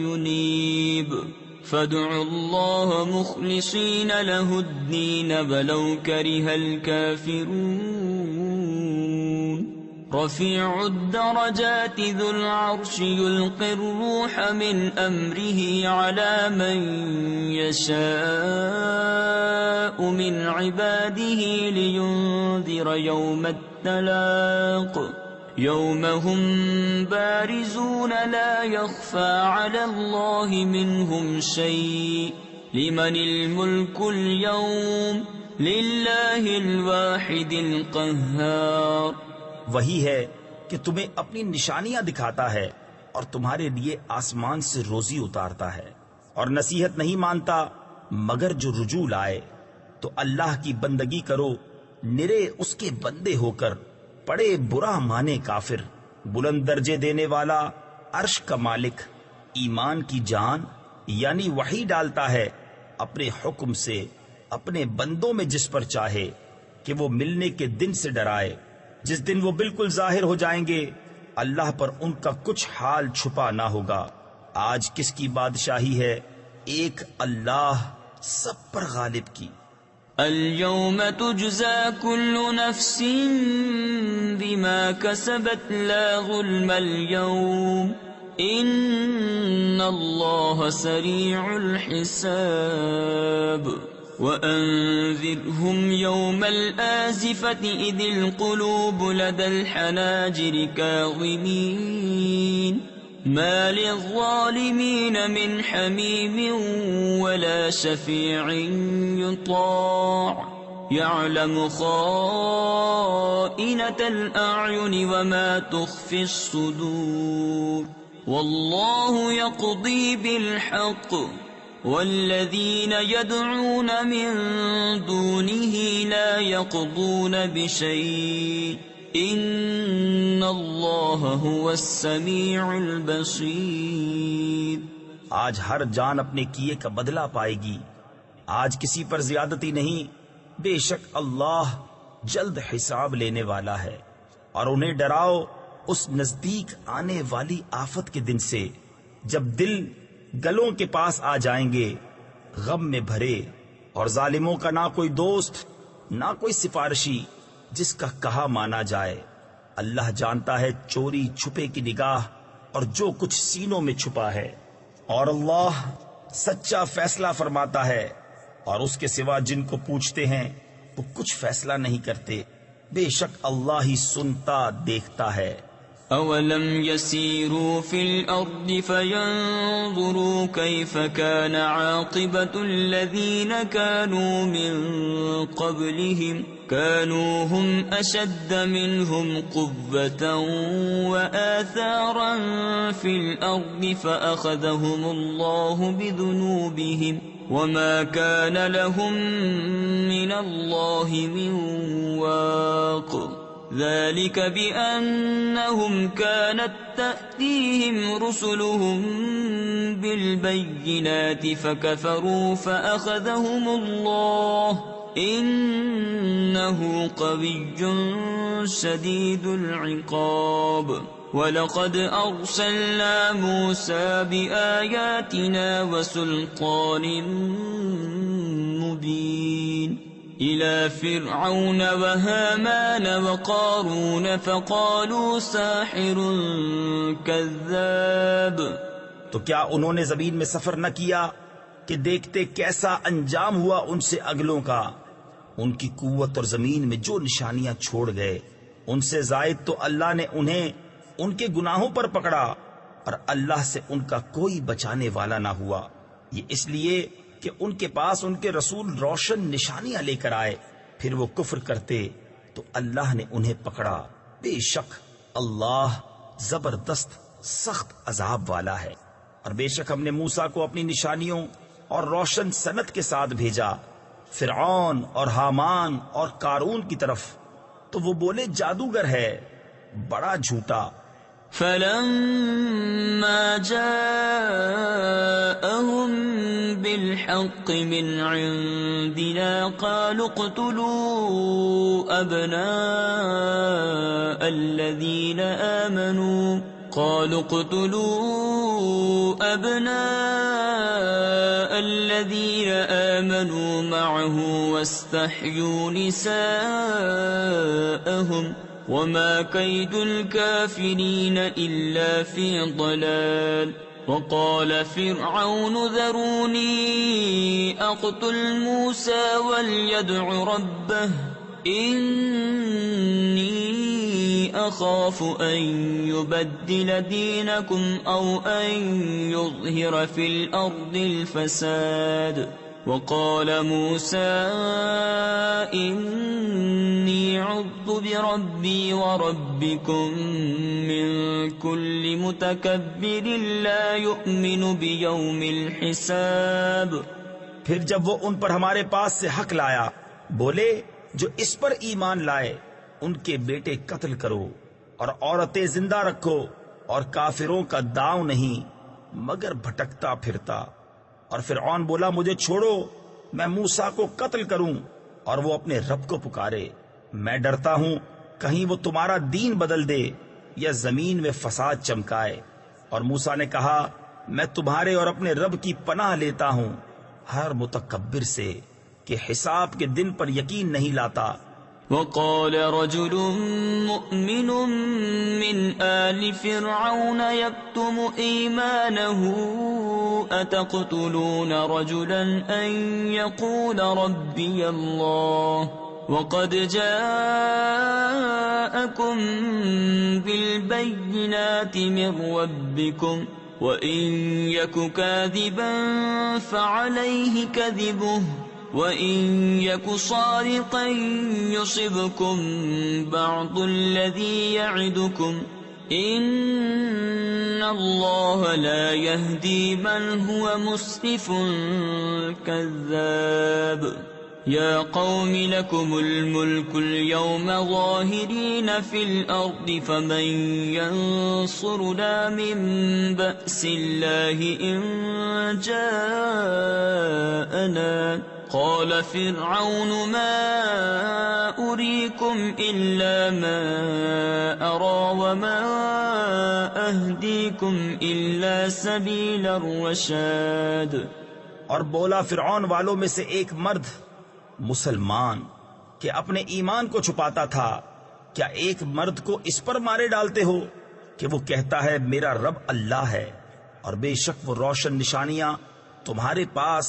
ينيب فادعوا الله مخلصين له الدين ولو كره الكافرون. رفيع الدرجات ذو العرش يلقي الروح من أمره على من يشاء من عباده لينذر يوم التلاق يوم هم بارزون لا يخفى على الله منهم شيء لمن الملك اليوم لله الواحد القهار.
وہی ہے کہ تمہیں اپنی نشانیاں دکھاتا ہے اور تمہارے لیے آسمان سے روزی اتارتا ہے، اور نصیحت نہیں مانتا مگر جو رجوع لائے. تو اللہ کی بندگی کرو نرے اس کے بندے ہو کر، پڑے برا مانے کافر. بلند درجے دینے والا عرش کا مالک ایمان کی جان یعنی وحی ڈالتا ہے اپنے حکم سے اپنے بندوں میں جس پر چاہے کہ وہ ملنے کے دن سے ڈرائے جس دن وہ بالکل ظاہر ہو جائیں گے. اللہ پر ان کا کچھ حال چھپا نہ ہوگا. آج کس کی بادشاہی ہے؟ ایک اللہ سب پر غالب کی.
اليوم تجزى كل نفس بما كسبت لا ظلم اليوم إن الله سريع الحساب وأنذرهم يوم الآزفة إذ القلوب لدى الحناجر كاظمين ما للظالمين من حميم ولا شفيع يطاع يعلم خائنة الأعين وما تخفي الصدور والله يقضي بالحق والذين يدعون من دونه لا يقضون بشيء ان اللہ هو السمیع البصیر۔
آج ہر جان اپنے کیے کا بدلہ پائے گی، آج کسی پر زیادتی نہیں، بے شک اللہ جلد حساب لینے والا ہے۔ اور انہیں ڈراؤ اس نزدیک آنے والی آفت کے دن سے جب دل گلوں کے پاس آ جائیں گے غم میں بھرے، اور ظالموں کا نہ کوئی دوست نہ کوئی سفارشی جس کا کہا مانا جائے۔ اللہ جانتا ہے چوری چھپے کی نگاہ اور جو کچھ سینوں میں چھپا ہے، اور اللہ سچا فیصلہ فرماتا ہے، اور اس کے سوا جن کو پوچھتے ہیں وہ کچھ فیصلہ نہیں کرتے، بے شک اللہ ہی سنتا دیکھتا ہے۔
اولم يسيروا في الارض فينظروا كيف كان عاقبة الذين كانوا من قبلهم كانوا هم اشد منهم قوة واثارا في الارض فاخذهم الله بذنوبهم وما كان لهم من الله من واق ذلك بأنهم كانت تأتيهم رسلهم بالبينات فكفروا فأخذهم الله إنه قوي شديد العقاب وَلَقَدْ أَرْسَلْنَا مُوسَى بِآيَاتِنَا وَسُلْطَانٍ مُبِينٍ إِلَى فِرْعَوْنَ وَهَامَانَ وَقَارُونَ فَقَالُوا سَاحِرٌ كَذَّابٌ۔
تو کیا انہوں نے زمین میں سفر نہ کیا کہ دیکھتے کیسا انجام ہوا ان سے اگلوں کا؟ ان کی قوت اور زمین میں جو نشانیاں چھوڑ گئے، ان سے زائد تو اللہ نے انہیں ان کے گناہوں پر پکڑا، اور اللہ سے ان کا کوئی بچانے والا نہ ہوا۔ یہ اس لیے کہ ان کے پاس ان کے رسول روشن نشانیاں لے کر آئے، پھر وہ کفر کرتے تو اللہ نے انہیں پکڑا۔ بے شک اللہ زبردست سخت عذاب والا ہے۔ اور بے شک ہم نے موسیٰ کو اپنی نشانیوں اور روشن سنت کے ساتھ بھیجا فرعون اور حامان اور قارون کی طرف، تو وہ بولے جادوگر ہے، بڑا جھوٹا۔
فَلَمَّا جَاءَهُم بِالْحَقِّ مِنْ عِنْدِنَا قَالُوا اقْتُلُوا أَبْنَاءَ الَّذِينَ آمَنُوا مَعَهُ وَاسْتَحْيُوا نِسَاءَهُمْ وما كيد الكافرين إلا في ضلال۔ وقال فرعون ذروني أقتل موسى وليدع ربه إني أخاف أن يبدل دينكم أو أن يظهر في الأرض الفساد۔ وقال موسى إني عذت بربي وربكم من كل متكبر لا يؤمن بيوم الحساب۔
پھر جب وہ ان پر ہمارے پاس سے حق لایا، بولے جو اس پر ایمان لائے ان کے بیٹے قتل کرو اور عورتیں زندہ رکھو، اور کافروں کا داؤں نہیں مگر بھٹکتا پھرتا۔ اور فرعون بولا مجھے چھوڑو، میں موسیٰ کو قتل کروں اور وہ اپنے رب کو پکارے۔ میں ڈرتا ہوں کہیں وہ تمہارا دین بدل دے یا زمین میں فساد چمکائے۔ اور موسیٰ نے کہا میں تمہارے اور اپنے رب کی پناہ لیتا ہوں ہر متکبر سے کہ حساب کے دن پر یقین نہیں لاتا۔
وقال رجل مؤمن من آل فرعون يكتم إيمانه أتقتلون رجلا أن يقول ربي الله وقد جاءكم بالبينات من ربكم وإن يك كاذبا فعليه كذبه وَإِن يَكُ صَادِقًا يُصِبْكُم بَعْضُ الَّذِي يَعِدُكُمْ إِنَّ اللَّهَ لَا يَهْدِي مَنْ هُوَ مُسْرِفٌ كَذَّابٌ يَا قَوْمِ لَكُمُ الْمُلْكُ الْيَوْمَ ظَاهِرِينَ فِي الْأَرْضِ فَمَن يَنصُرُنَا مِن بَأْسِ اللَّهِ إِن جَاءَنَا قال فرعون ما أريكم إلا ما أرى وما أهديكم إلا سبيل الرشاد۔
اور بولا فرعون والوں میں سے ایک مرد مسلمان کہ اپنے ایمان کو چھپاتا تھا، کیا ایک مرد کو اس پر مارے ڈالتے ہو کہ وہ کہتا ہے میرا رب اللہ ہے، اور بے شک وہ روشن نشانیاں تمہارے پاس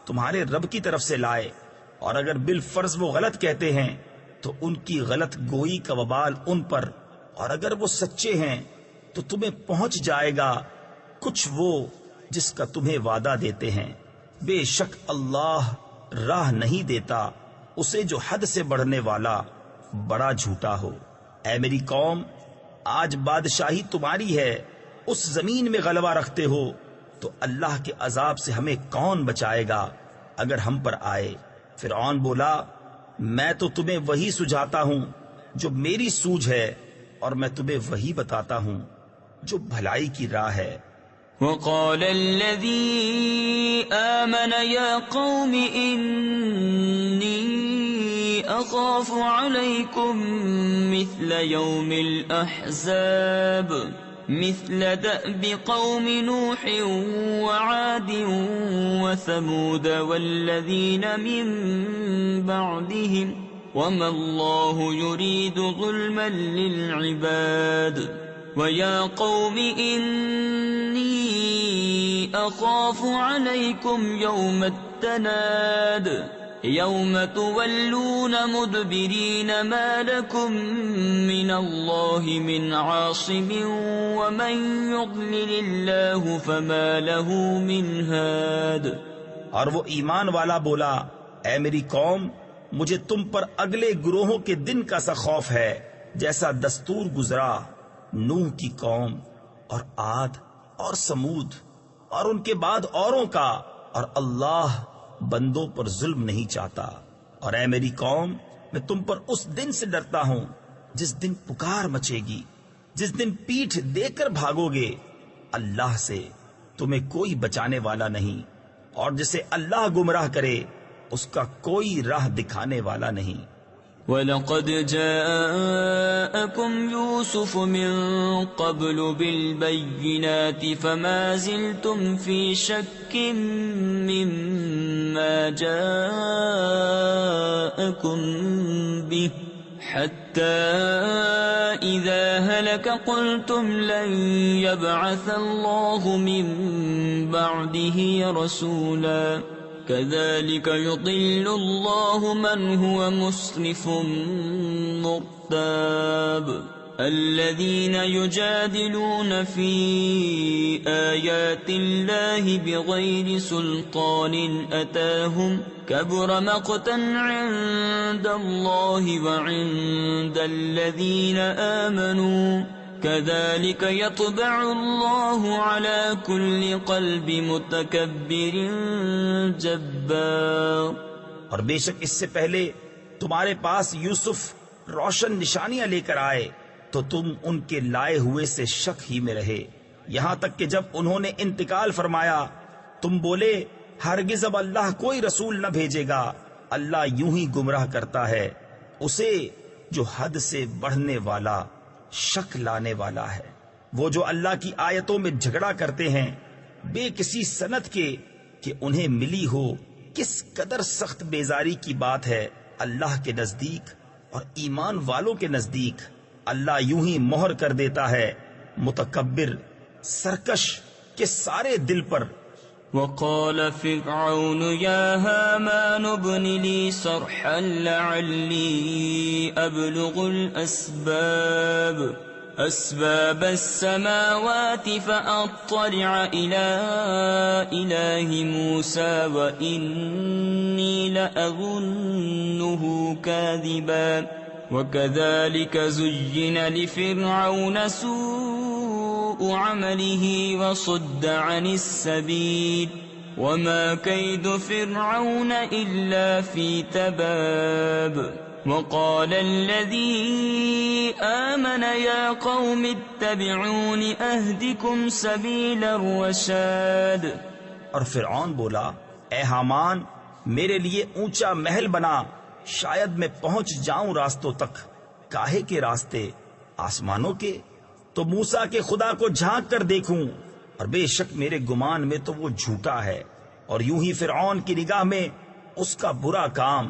تمہارے رب کی طرف سے لائے، اور اگر بالفرض وہ غلط کہتے ہیں تو ان کی غلط گوئی کا وبال ان پر، اور اگر وہ سچے ہیں تو تمہیں پہنچ جائے گا کچھ وہ جس کا تمہیں وعدہ دیتے ہیں۔ بے شک اللہ راہ نہیں دیتا اسے جو حد سے بڑھنے والا بڑا جھوٹا ہو۔ اے میری قوم، آج بادشاہی تمہاری ہے، اس زمین میں غلبہ رکھتے ہو، تو اللہ کے عذاب سے ہمیں کون بچائے گا اگر ہم پر آئے؟ فرعون بولا میں تو تمہیں وہی سجھاتا ہوں جو میری سوجھ ہے، اور میں تمہیں وہی بتاتا ہوں جو بھلائی کی راہ ہے۔
وقال الذي آمن يا قوم إني أخاف عليكم مثل يوم الأحزاب مثل دأب قوم نوح وعاد وثمود والذين من بعدهم وما الله يريد ظلما للعباد ويا قوم إني أخاف عليكم يوم التناد يوم تولون مدبرين ما لكم من الله من عاصم ومن يضلل الله فما له من هاد۔
اور وہ ایمان والا بولا اے میری قوم، مجھے تم پر اگلے گروہوں کے دن کا سا خوف ہے جیسا دستور گزرا نوح کی قوم اور عاد اور سمود اور ان کے بعد اوروں کا، اور اللہ بندوں پر ظلم نہیں چاہتا۔ اور اے میری قوم، میں تم پر اس دن سے ڈرتا ہوں جس دن پکار مچے گی، جس دن پیٹھ دے کر بھاگو گے، اللہ سے تمہیں کوئی بچانے والا نہیں، اور جسے اللہ گمراہ کرے اس کا کوئی راہ دکھانے والا نہیں۔
وَلَقَدْ جَاءَكُمْ يُوسُفُ مِنْ قَبْلُ بِالْبَيِّنَاتِ فَمَا زِلْتُمْ فِي شَكٍّ مِّمَّا جَاءَكُمْ بِهِ حَتَّى إِذَا هَلَكَ قُلْتُمْ لَنْ يَبْعَثَ اللَّهُ مِنْ بَعْدِهِ رَسُولًا كذلك يضل الله من هو مسرف مرتاب الذين يجادلون في آيات الله بغير سلطان أتاهم كبر مقتا عند الله وعند الذين آمنوا كذلك يطبع الله على كل قلب متكبر جبار۔
اور بے شک اس سے پہلے تمہارے پاس یوسف روشن نشانیاں لے کر آئے تو تم ان کے لائے ہوئے سے شک ہی میں رہے، یہاں تک کہ جب انہوں نے انتقال فرمایا تم بولے ہرگز اب اللہ کوئی رسول نہ بھیجے گا، اللہ یوں ہی گمراہ کرتا ہے اسے جو حد سے بڑھنے والا شک لانے والا ہے۔ وہ جو اللہ کی آیتوں میں جھگڑا کرتے ہیں بے کسی سند کے کہ انہیں ملی ہو کس قدر سخت بیزاری کی بات ہے اللہ کے نزدیک اور ایمان والوں کے نزدیک۔ اللہ یوں ہی مہر کر دیتا ہے متکبر سرکش کے سارے دل پر۔
وقال فرعون يا هامان ابن لي صرحا لعلي أبلغ أسباب السماوات فأطلع إلى إله موسى وإني لأظنه كاذبا وكذلك زين لفرعون سوء عمله وصد عن السبيل وما كيد فرعون إلا في تباب وقال الذي آمن يا قوم اتبعون أهدكم سبيل الرشاد۔
اور فرعون بولا اے حامان میرے لیے اونچا محل بنا، شاید میں پہنچ جاؤں راستوں تک۔ کاہے کے راستے؟ آسمانوں کے؟ تو موسیٰ کے خدا کو جھانک کر دیکھوں، اور بے شک میرے گمان میں تو وہ جھوٹا ہے۔ اور یوں ہی فرعون کی نگاہ میں اس کا برا کام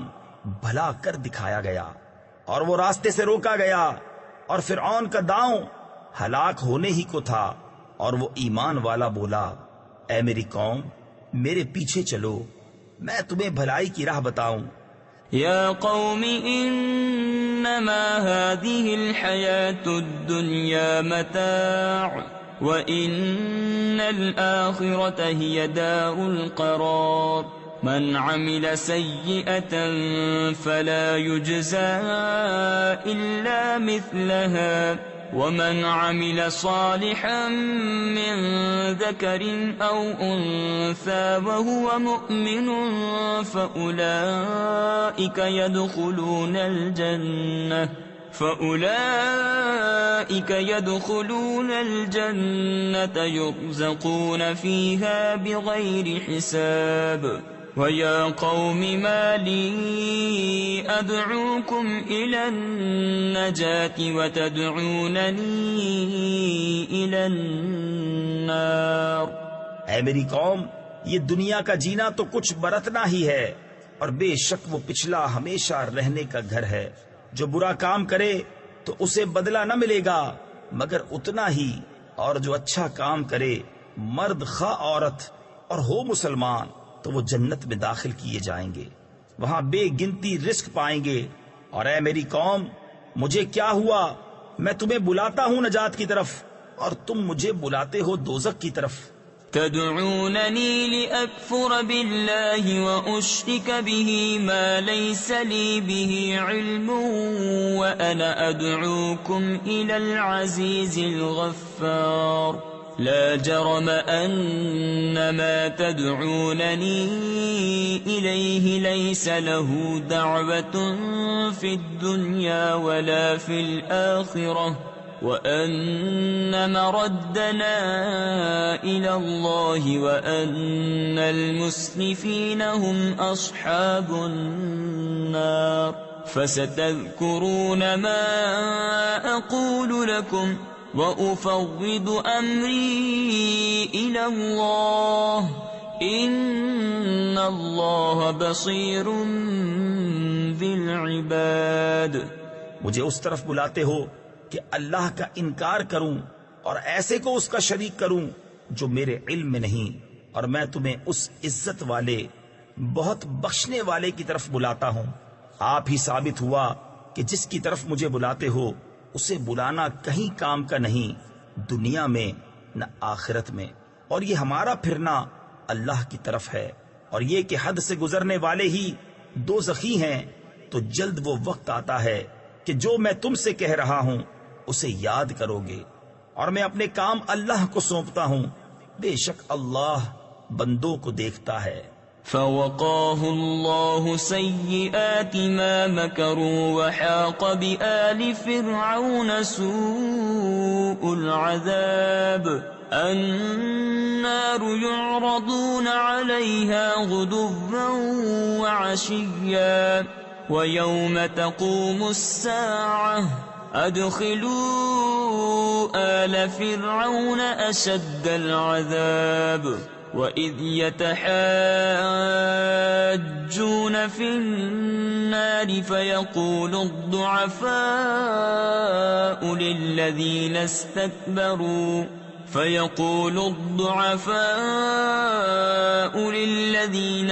بھلا کر دکھایا گیا اور وہ راستے سے روکا گیا، اور فرعون کا داؤں ہلاک ہونے ہی کو تھا۔ اور وہ ایمان والا بولا اے میری قوم میرے پیچھے چلو، میں تمہیں بھلائی کی راہ بتاؤں۔
يا قوم إنما هذه الحياة الدنيا متاع وإن الآخرة هي دار القرار من عمل سيئة فلا يجزى إلا مثلها ومن عمل صالحا من ذكر أو أنثى وهو مؤمن فأولئك يدخلون الجنة يرزقون فيها بغير حساب۔ وَيَا قَوْمِ مَا لِي أَدْعُوكُمْ إِلَى النَّجَاةِ وَتَدْعُونَنِي إِلَى النَّارِ۔
اے میری قوم یہ دنیا کا جینا تو کچھ برتنا ہی ہے، اور بے شک وہ پچھلا ہمیشہ رہنے کا گھر ہے۔ جو برا کام کرے تو اسے بدلہ نہ ملے گا مگر اتنا ہی، اور جو اچھا کام کرے مرد خواہ عورت اور ہو مسلمان تو وہ جنت میں داخل کیے جائیں گے، وہاں بے گنتی رزق پائیں گے۔ اور اے میری قوم مجھے کیا ہوا؟ میں تمہیں بلاتا ہوں نجات کی طرف اور تم مجھے بلاتے ہو دوزخ کی طرف۔
تدعونني لأكفر بالله وأشرك به ما ليس لي به علم وأنا أدعوكم إلى العزيز الغفار۔ لا جرم أن ما تدعونني إليه ليس له دعوة في الدنيا ولا في الآخرة وأن مردنا إلى الله وأن المسرفين هم أصحاب النار۔ فستذكرون ما أقول لكم وأفوض أمري إلى الله إن الله بصير بالعباد۔
مجھے اس طرف بلاتے ہو کہ اللہ کا انکار کروں اور ایسے کو اس کا شریک کروں جو میرے علم میں نہیں، اور میں تمہیں اس عزت والے بہت بخشنے والے کی طرف بلاتا ہوں۔ آپ ہی ثابت ہوا کہ جس کی طرف مجھے بلاتے ہو اسے بلانا کہیں کام کا نہیں، دنیا میں نہ آخرت میں، اور یہ ہمارا پھرنا اللہ کی طرف ہے۔ اور یہ کہ حد سے گزرنے والے ہی دوزخی ہیں، تو جلد وہ وقت آتا ہے کہ جو میں تم سے کہہ رہا ہوں اسے یاد کرو گے، اور میں اپنے کام اللہ کو سونپتا ہوں، بے شک اللہ بندوں کو دیکھتا ہے۔
فوقاه الله سيئات ما مكروا وحاق بآل فرعون سوء العذاب۔ النار يعرضون عليها غدوا وعشيا ويوم تقوم الساعة أدخلوا آل فرعون أشد العذاب۔ وَإِذْ يَتَحَاجُّونَ فِي النَّارِ فَيَقُولُ الضُّعَفَاءُ لِلَّذِينَ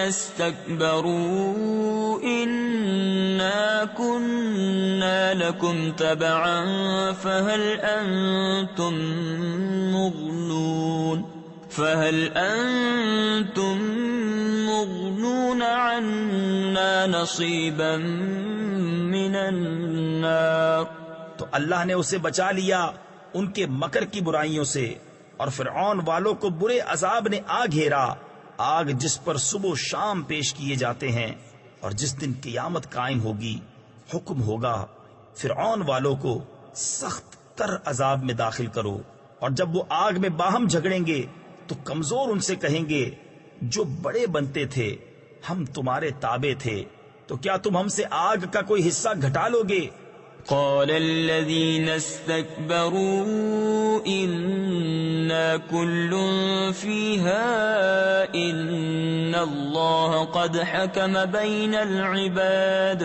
اسْتَكْبَرُوا إِنَّا كُنَّا لَكُمْ تَبَعًا فَهَلْ أَنْتُمْ مُغْنُونَ عَنَّا نَصِيبًا مِنَ النَّارِ۔
تو اللہ نے اسے بچا لیا ان کے مکر کی برائیوں سے، اور فرعون والوں کو برے عذاب نے آ گھیرا، آگ جس پر صبح و شام پیش کیے جاتے ہیں، اور جس دن قیامت قائم ہوگی حکم ہوگا فرعون والوں کو سخت تر عذاب میں داخل کرو، اور جب وہ آگ میں باہم جھگڑیں گے تو کمزور ان سے کہیں گے جو بڑے بنتے تھے ہم تمہارے تابع تھے، تو کیا تم ہم سے آگ کا کوئی حصہ گھٹا لو گے؟
قال الذين استكبروا إنا كل فيها إن الله قد حكم بين العباد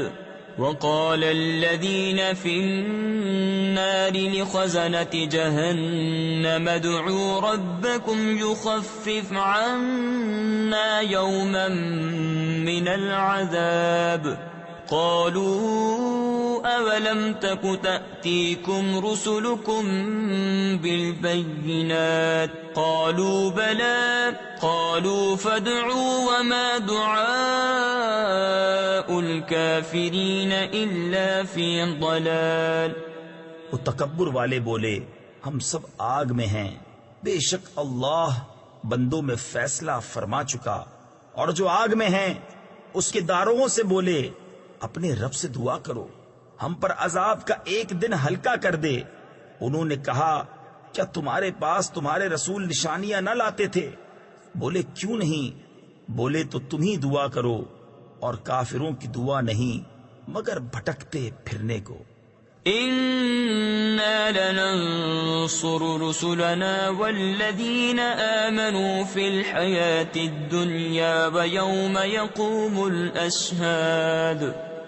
وقال الذين في النار لخزنة جهنم ادعوا ربكم يخفف عنا يوما من العذاب قالوا أولم تك تأتيكم رسلكم بالبينات قالوا بلى قالوا فادعوا وما دعاء الكافرين إلا في ضلال۔
وہ تکبر والے بولے ہم سب آگ میں ہیں، بے شک اللہ بندوں میں فیصلہ فرما چکا، اور جو آگ میں ہیں اس کے داروغوں سے بولے اپنے رب سے دعا کرو ہم پر عذاب کا ایک دن ہلکا کر دے۔ انہوں نے کہا کیا تمہارے پاس تمہارے رسول نشانیاں نہ لاتے تھے؟ بولے کیوں نہیں؟ بولے تو تم ہی دعا کرو، اور کافروں کی دعا نہیں مگر بھٹکتے پھرنے کو۔
إِنَّا لَنَنصُرُ رُسُلَنَا وَالَّذِينَ آمَنُوا فِي الْحَيَاةِ الدُّنْيَا وَيَوْمَ يَقُومُ الْأَشْهَادُ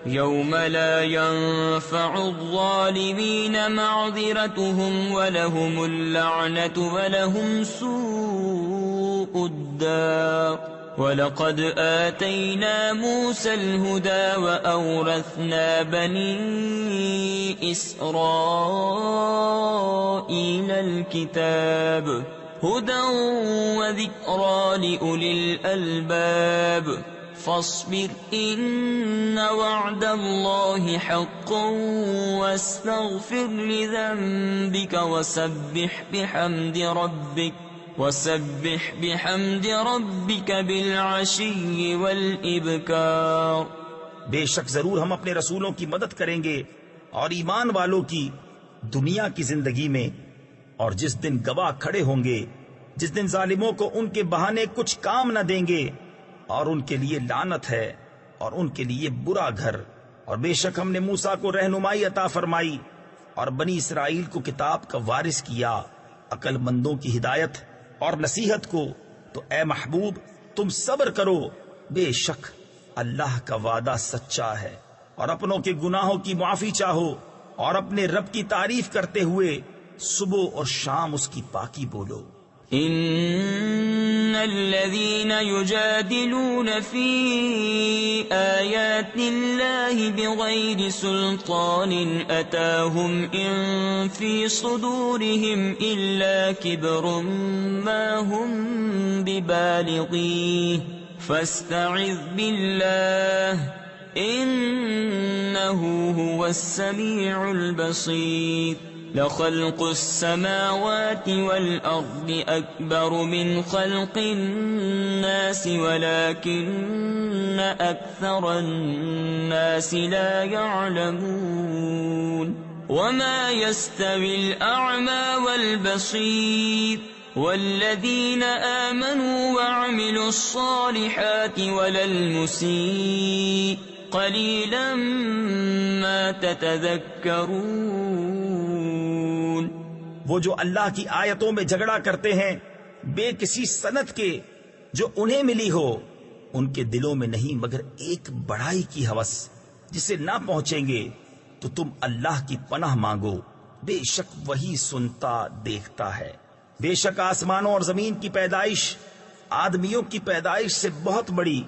يَوْمَ لَا يَنفَعُ الظَّالِمِينَ مَعْذِرَتُهُمْ وَلَهُمُ اللَّعْنَةُ وَلَهُمْ سُوءُ الدَّارِ۔ وَلَقَدْ آتَيْنَا مُوسَى الْهُدَى وَأَوْرَثْنَا بَنِي إِسْرَائِيلَ الْكِتَابَ هُدًى وَذِكْرَى لِأُولِي الْأَلْبَابِ فاصبر إن وعد الله حق واستغفر لذنبك وسبح بحمد ربك بالعشي والإبكار۔
بے شک ضرور ہم اپنے رسولوں کی مدد کریں گے اور ایمان والوں کی دنیا کی زندگی میں، اور جس دن گواہ کھڑے ہوں گے، جس دن ظالموں کو ان کے بہانے کچھ کام نہ دیں گے، اور ان کے لیے لعنت ہے اور ان کے لیے برا گھر۔ اور بے شک ہم نے موسیٰ کو رہنمائی عطا فرمائی اور بنی اسرائیل کو کتاب کا وارث کیا، عقل مندوں کی ہدایت اور نصیحت کو۔ تو اے محبوب تم صبر کرو، بے شک اللہ کا وعدہ سچا ہے، اور اپنوں کے گناہوں کی معافی چاہو، اور اپنے رب کی تعریف کرتے ہوئے صبح اور شام اس کی پاکی بولو۔
ان الذين يجادلون في آيات الله بغير سلطان أتاهم إن في صدورهم إلا كبر ما هم ببالغيه فاستعذ بالله إنه هو السميع البصير۔ لخلق السماوات والأرض أكبر من خلق الناس ولكن أكثر الناس لا يعلمون۔ وما يستوي الأعمى والبصير والذين آمنوا وعملوا الصالحات ولا المسيء قليلا ما تتذكرون۔
وہ جو اللہ کی آیتوں میں جھگڑا کرتے ہیں بے کسی سند کے جو انہیں ملی ہو ان کے دلوں میں نہیں مگر ایک بڑائی کی ہوس جسے نہ پہنچیں گے تو تم اللہ کی پناہ مانگو، بے شک وہی سنتا دیکھتا ہے۔ بے شک آسمانوں اور زمین کی پیدائش آدمیوں کی پیدائش سے بہت بڑی،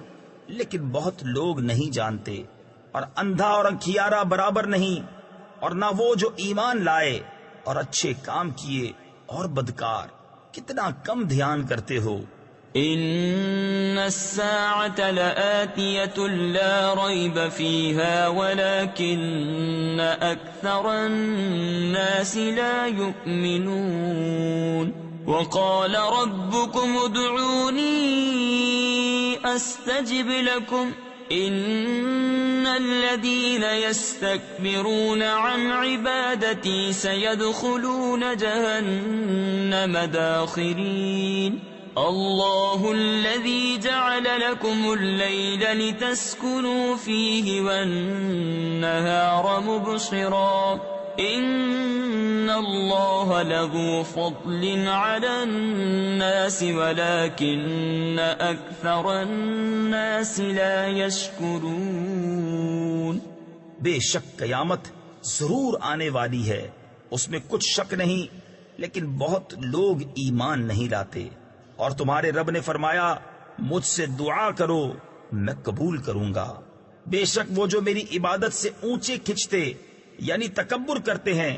لیکن بہت لوگ نہیں جانتے۔ اور اندھا اور انکھیارا برابر نہیں، اور نہ وہ جو ایمان لائے اور اچھے کام کیے اور بدکار، کتنا کم دھیان کرتے ہو۔
ان الساعة لآتية لا ريب فيها ولكن اكثر الناس لا يؤمنون وقال ربكم ادعوني استجب لكم ان الذين يستكبرون عن عبادتي سيدخلون جهنم داخرين الله الذي جعل لكم الليل لتسكنوا فيه والنهار مبصرا ان الله لذو فضل على الناس ولكن اكثر الناس لا يشكرون۔
بے شک قیامت ضرور آنے والی ہے، اس میں کچھ شک نہیں، لیکن بہت لوگ ایمان نہیں لاتے۔ اور تمہارے رب نے فرمایا مجھ سے دعا کرو میں قبول کروں گا۔ بے شک وہ جو میری عبادت سے اونچے کھنچتے یعنی تکبر کرتے ہیں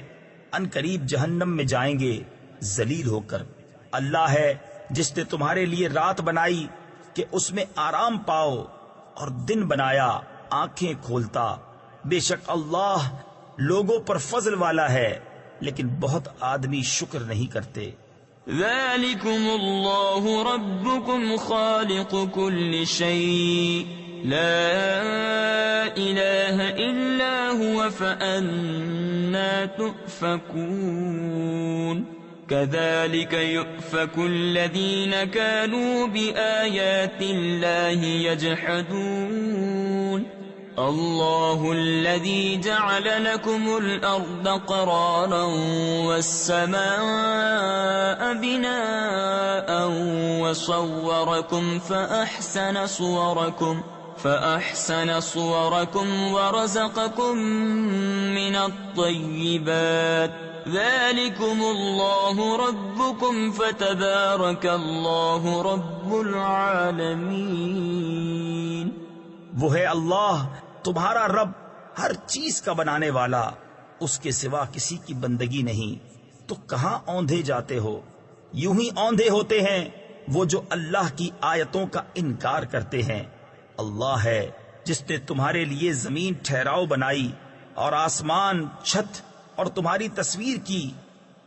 ان قریب جہنم میں جائیں گے ذلیل ہو کر۔ اللہ ہے جس نے تمہارے لیے رات بنائی کہ اس میں آرام پاؤ اور دن بنایا آنکھیں کھولتا۔ بے شک اللہ لوگوں پر فضل والا ہے، لیکن بہت آدمی شکر نہیں کرتے۔
ذلكم الله ربكم خالق كل شيء لا إله إلا هو فأنا تؤفكون كذلك يؤفك الذين كانوا بآيات الله يجحدون الله الذي جعل لكم الأرض قرارا والسماء بناء وصوركم فأحسن صوركم ورزقكم من الطيبات ذلكم الله ربكم فتبارك الله رب العالمين۔
وہ ہے اللہ تمہارا رب، ہر چیز کا بنانے والا، اس کے سوا کسی کی بندگی نہیں، تو کہاں اوندھے جاتے ہو؟ یوں ہی اوندھے ہوتے ہیں وہ جو اللہ کی آیتوں کا انکار کرتے ہیں۔ اللہ ہے جس نے تمہارے لیے زمین ٹھہراؤ بنائی اور آسمان چھت اور تمہاری تصویر کی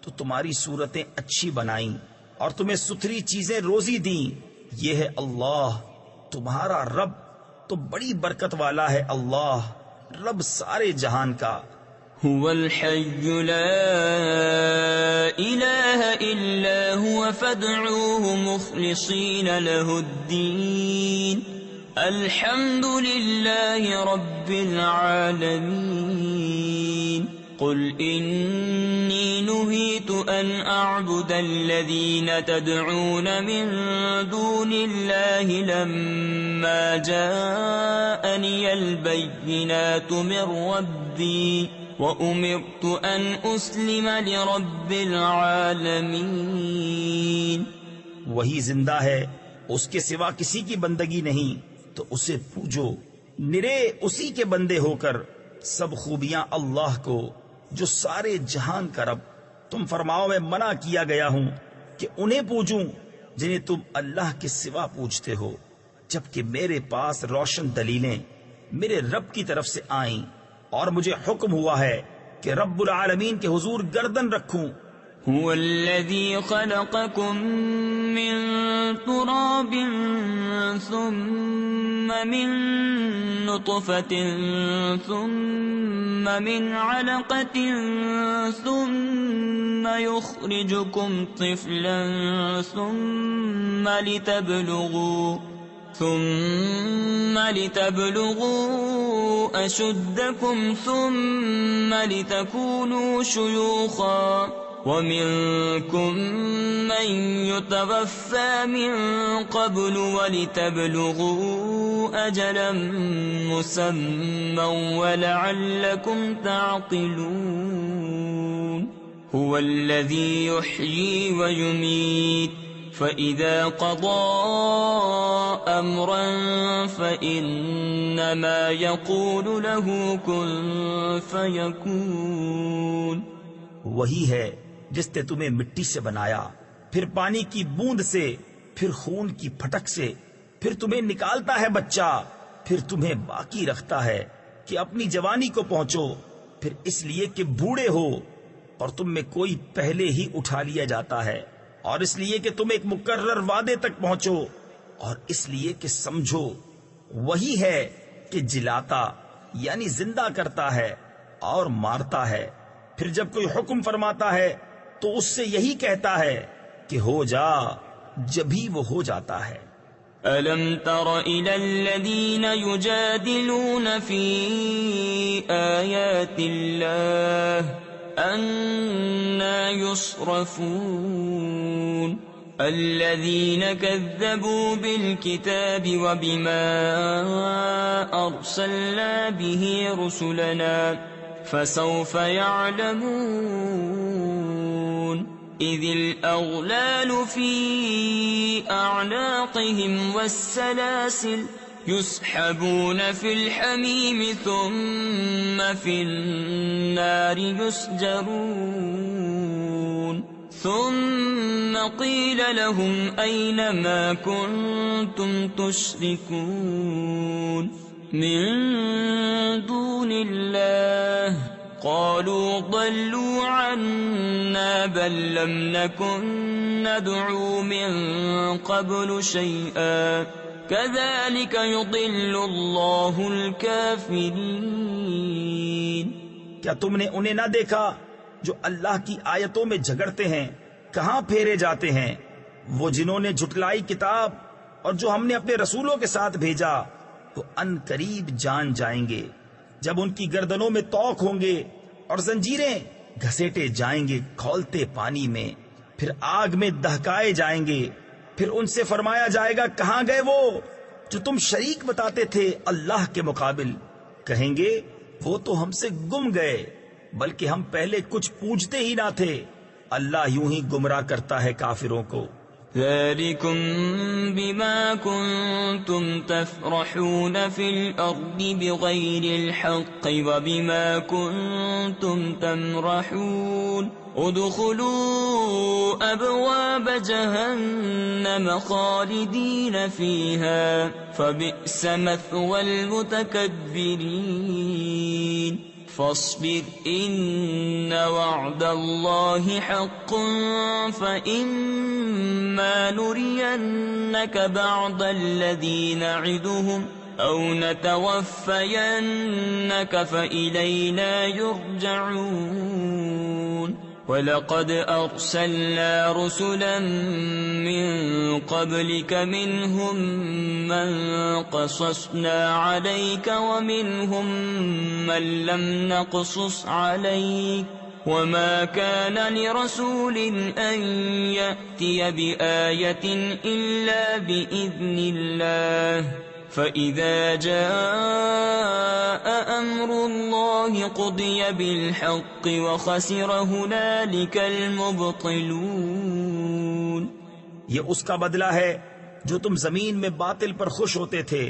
تو تمہاری صورتیں اچھی بنائیں اور تمہیں ستھری چیزیں روزی دیں۔ یہ ہے اللہ تمہارا رب، تو بڑی برکت والا ہے اللہ، رب سارے جہان کا۔
هو الحي لا إله إلا هو فادعوه مخلصين له الدين الحمد لله رب العالمين۔ قل إني نهيت أن أعبد الذين تدعون من دون الله لما جاءني البينات من ربي وأمرت أن أسلم لرب العالمين۔
وہی زندہ ہے، اس کے سوا کسی کی بندگی نہیں، تو اسے پوجو، نرے اسی کے بندے ہو کر۔ سب خوبیاں اللہ کو جو سارے جہان کا رب۔ تم فرماؤ میں منع کیا گیا ہوں کہ انہیں پوجوں جنہیں تم اللہ کے سوا پوجتے ہو، جبکہ میرے پاس روشن دلیلیں میرے رب کی طرف سے آئیں اور مجھے حکم ہوا ہے کہ رب العالمین کے حضور گردن رکھوں۔
هو الذي خلقكم من تراب ثم من نطفة ثم من علقة ثم يخرجكم طفلا ثم لتبلغوا أشدكم ثم لتكونوا شيوخا ومنكم من يتوفى من قبل ولتبلغوا أجلا مسمى ولعلكم تعقلون هو الذي يحيي ويميت فإذا قضى أمرا فإنما يقول له كن فيكون.
وہی ہے جس نے تمہیں مٹی سے بنایا، پھر پانی کی بوند سے، پھر خون کی پھٹک سے، پھر تمہیں نکالتا ہے بچہ، پھر تمہیں باقی رکھتا ہے کہ اپنی جوانی کو پہنچو، پھر اس لیے کہ بوڑھے ہو اور تم میں کوئی پہلے ہی اٹھا لیا جاتا ہے، اور اس لیے کہ تم ایک مقرر وعدے تک پہنچو، اور اس لیے کہ سمجھو وہی ہے کہ جلاتا یعنی زندہ کرتا ہے اور مارتا ہے. پھر جب کوئی حکم فرماتا ہے تو اس سے یہی کہتا ہے کہ ہو جا، جبھی وہ ہو جاتا ہے.
أَلَمْ تَرَ إِلَى الَّذِينَ يُجَادِلُونَ فِي آيَاتِ اللَّهِ أَنَّى يُصْرَفُونَ الَّذِينَ كَذَّبُوا بِالْكِتَابِ وَبِمَا أَرْسَلْنَا بِهِ رُسُلَنَا فسوف يعلمون إذ الأغلال في أعناقهم والسلاسل يسحبون في الحميم ثم في النار يسجرون ثم قيل لهم أين ما كنتم تشركون من دون الله قالوا ضلوا عنا بل لم نكن ندعو من قبل شيئا كذلك يضل الله الكافرين.
کیا تم نے انہیں نہ دیکھا جو اللہ کی آیتوں میں جھگڑتے ہیں؟ کہاں پھیرے جاتے ہیں وہ جنہوں نے جھٹلائی کتاب اور جو ہم نے اپنے رسولوں کے ساتھ بھیجا، تو ان قریب جان جائیں گے جب ان کی گردنوں میں توق ہوں گے اور زنجیریں گھسیٹے جائیں گے کھولتے پانی میں، پھر آگ میں دہکائے جائیں گے. پھر ان سے فرمایا جائے گا کہاں گئے وہ جو تم شریک بتاتے تھے اللہ کے مقابل؟ کہیں گے وہ تو ہم سے گم گئے، بلکہ ہم پہلے کچھ پوچھتے ہی نہ تھے. اللہ یوں ہی گمراہ کرتا ہے کافروں کو.
ذلكم بما كنتم تفرحون في الأرض بغير الحق وبما كنتم تمرحون ادخلوا أبواب جهنم خالدين فيها فبئس مثوى المتكبرين فاصبر إن وعد الله حق فإما نرينك بعض الذي نعدهم أو نتوفينك فإلينا يرجعون وَلَقَدْ أَرْسَلْنَا رُسُلًا مِّن قَبْلِكَ مِنْهُمْ مَنْ قَصَصْنَا عَلَيْكَ وَمِنْهُمْ مَنْ لَمْ نَقْصُصْ عَلَيْكَ وَمَا كَانَ لِرَسُولٍ أَنْ يَأْتِيَ بِآيَةٍ إِلَّا بِإِذْنِ اللَّهِ فَإِذَا جَاءَ أَمْرُ اللَّهِ قُضِيَ بِالْحَقِّ وَخَسِرَ هُنَالِكَ الْمُبْطِلُونَ.
یہ اس کا بدلہ ہے جو تم زمین میں باطل پر خوش ہوتے تھے،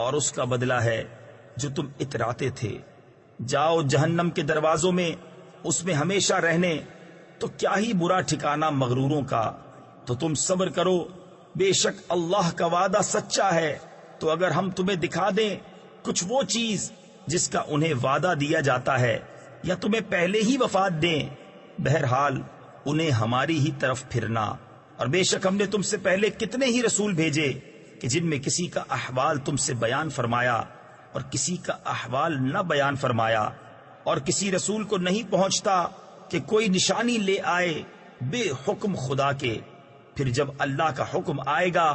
اور اس کا بدلہ ہے جو تم اتراتے تھے. جاؤ جہنم کے دروازوں میں، اس میں ہمیشہ رہنے، تو کیا ہی برا ٹھکانہ مغروروں کا. تو تم صبر کرو، بے شک اللہ کا وعدہ سچا ہے. تو اگر ہم تمہیں دکھا دیں کچھ وہ چیز جس کا انہیں وعدہ دیا جاتا ہے، یا تمہیں پہلے ہی وفات دیں، بہرحال انہیں ہماری ہی طرف پھرنا. اور بے شک ہم نے تم سے پہلے کتنے ہی رسول بھیجے کہ جن میں کسی کا احوال تم سے بیان فرمایا اور کسی کا احوال نہ بیان فرمایا. اور کسی رسول کو نہیں پہنچتا کہ کوئی نشانی لے آئے بے حکم خدا کے. پھر جب اللہ کا حکم آئے گا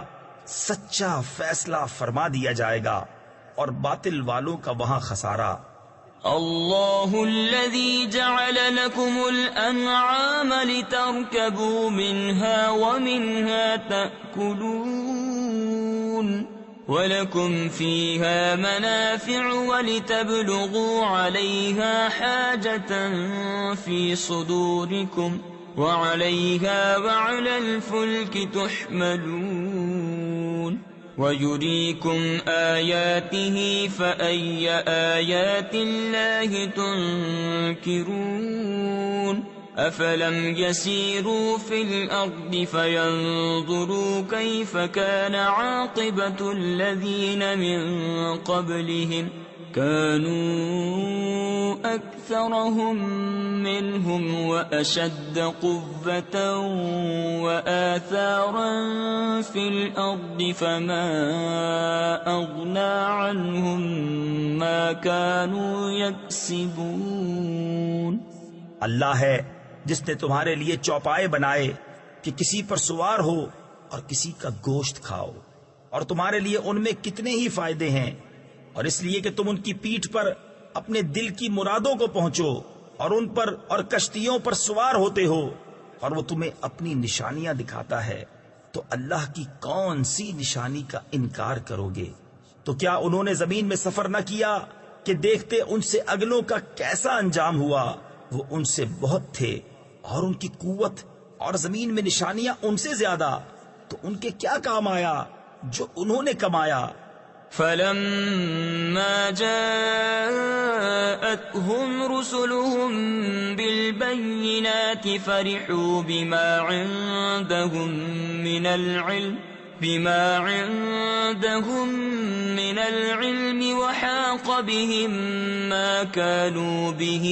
سچا فیصلہ فرما دیا جائے گا، اور باطل والوں کا وہاں خسارہ.
الله الذي جعل لكم الأنعام لتركبوا منها ومنها تأكلون ولكم فيها منافع ولتبلغوا عليها حاجة في صدوركم وعليها وعلى الفلك تحملون ويريكم آياته فأي آيات الله تنكرون أفلم يسيروا في الأرض فينظروا كيف كان عاقبة الذين من قبلهم كانوا أكثرهم منهم وأشد قوة وآثارا في الأرض فما أغنى عنهم ما كانوا يكسبون.
اللہ ہے جس نے تمہارے لیے چوپائے بنائے کہ کسی پر سوار ہو اور کسی کا گوشت کھاؤ، اور تمہارے لیے ان میں کتنے ہی فائدے ہیں، اور اس لیے کہ تم ان کی پیٹھ پر اپنے دل کی مرادوں کو پہنچو اور ان پر اور کشتیوں پر سوار ہوتے ہو، اور وہ تمہیں اپنی نشانیاں دکھاتا ہے، تو اللہ کی کون سی نشانی کا انکار کرو گے؟ تو کیا انہوں نے زمین میں سفر نہ کیا کہ دیکھتے ان سے اگلوں کا کیسا انجام ہوا؟ وہ ان سے بہت تھے اور ان کی قوت اور زمین میں نشانیاں ان سے زیادہ، تو ان کے کیا کام آیا جو انہوں نے کمایا؟
فلما جاءتهم رسلهم بالبينات فرحوا بما عندهم من العلم وحاق بهم ما كانوا به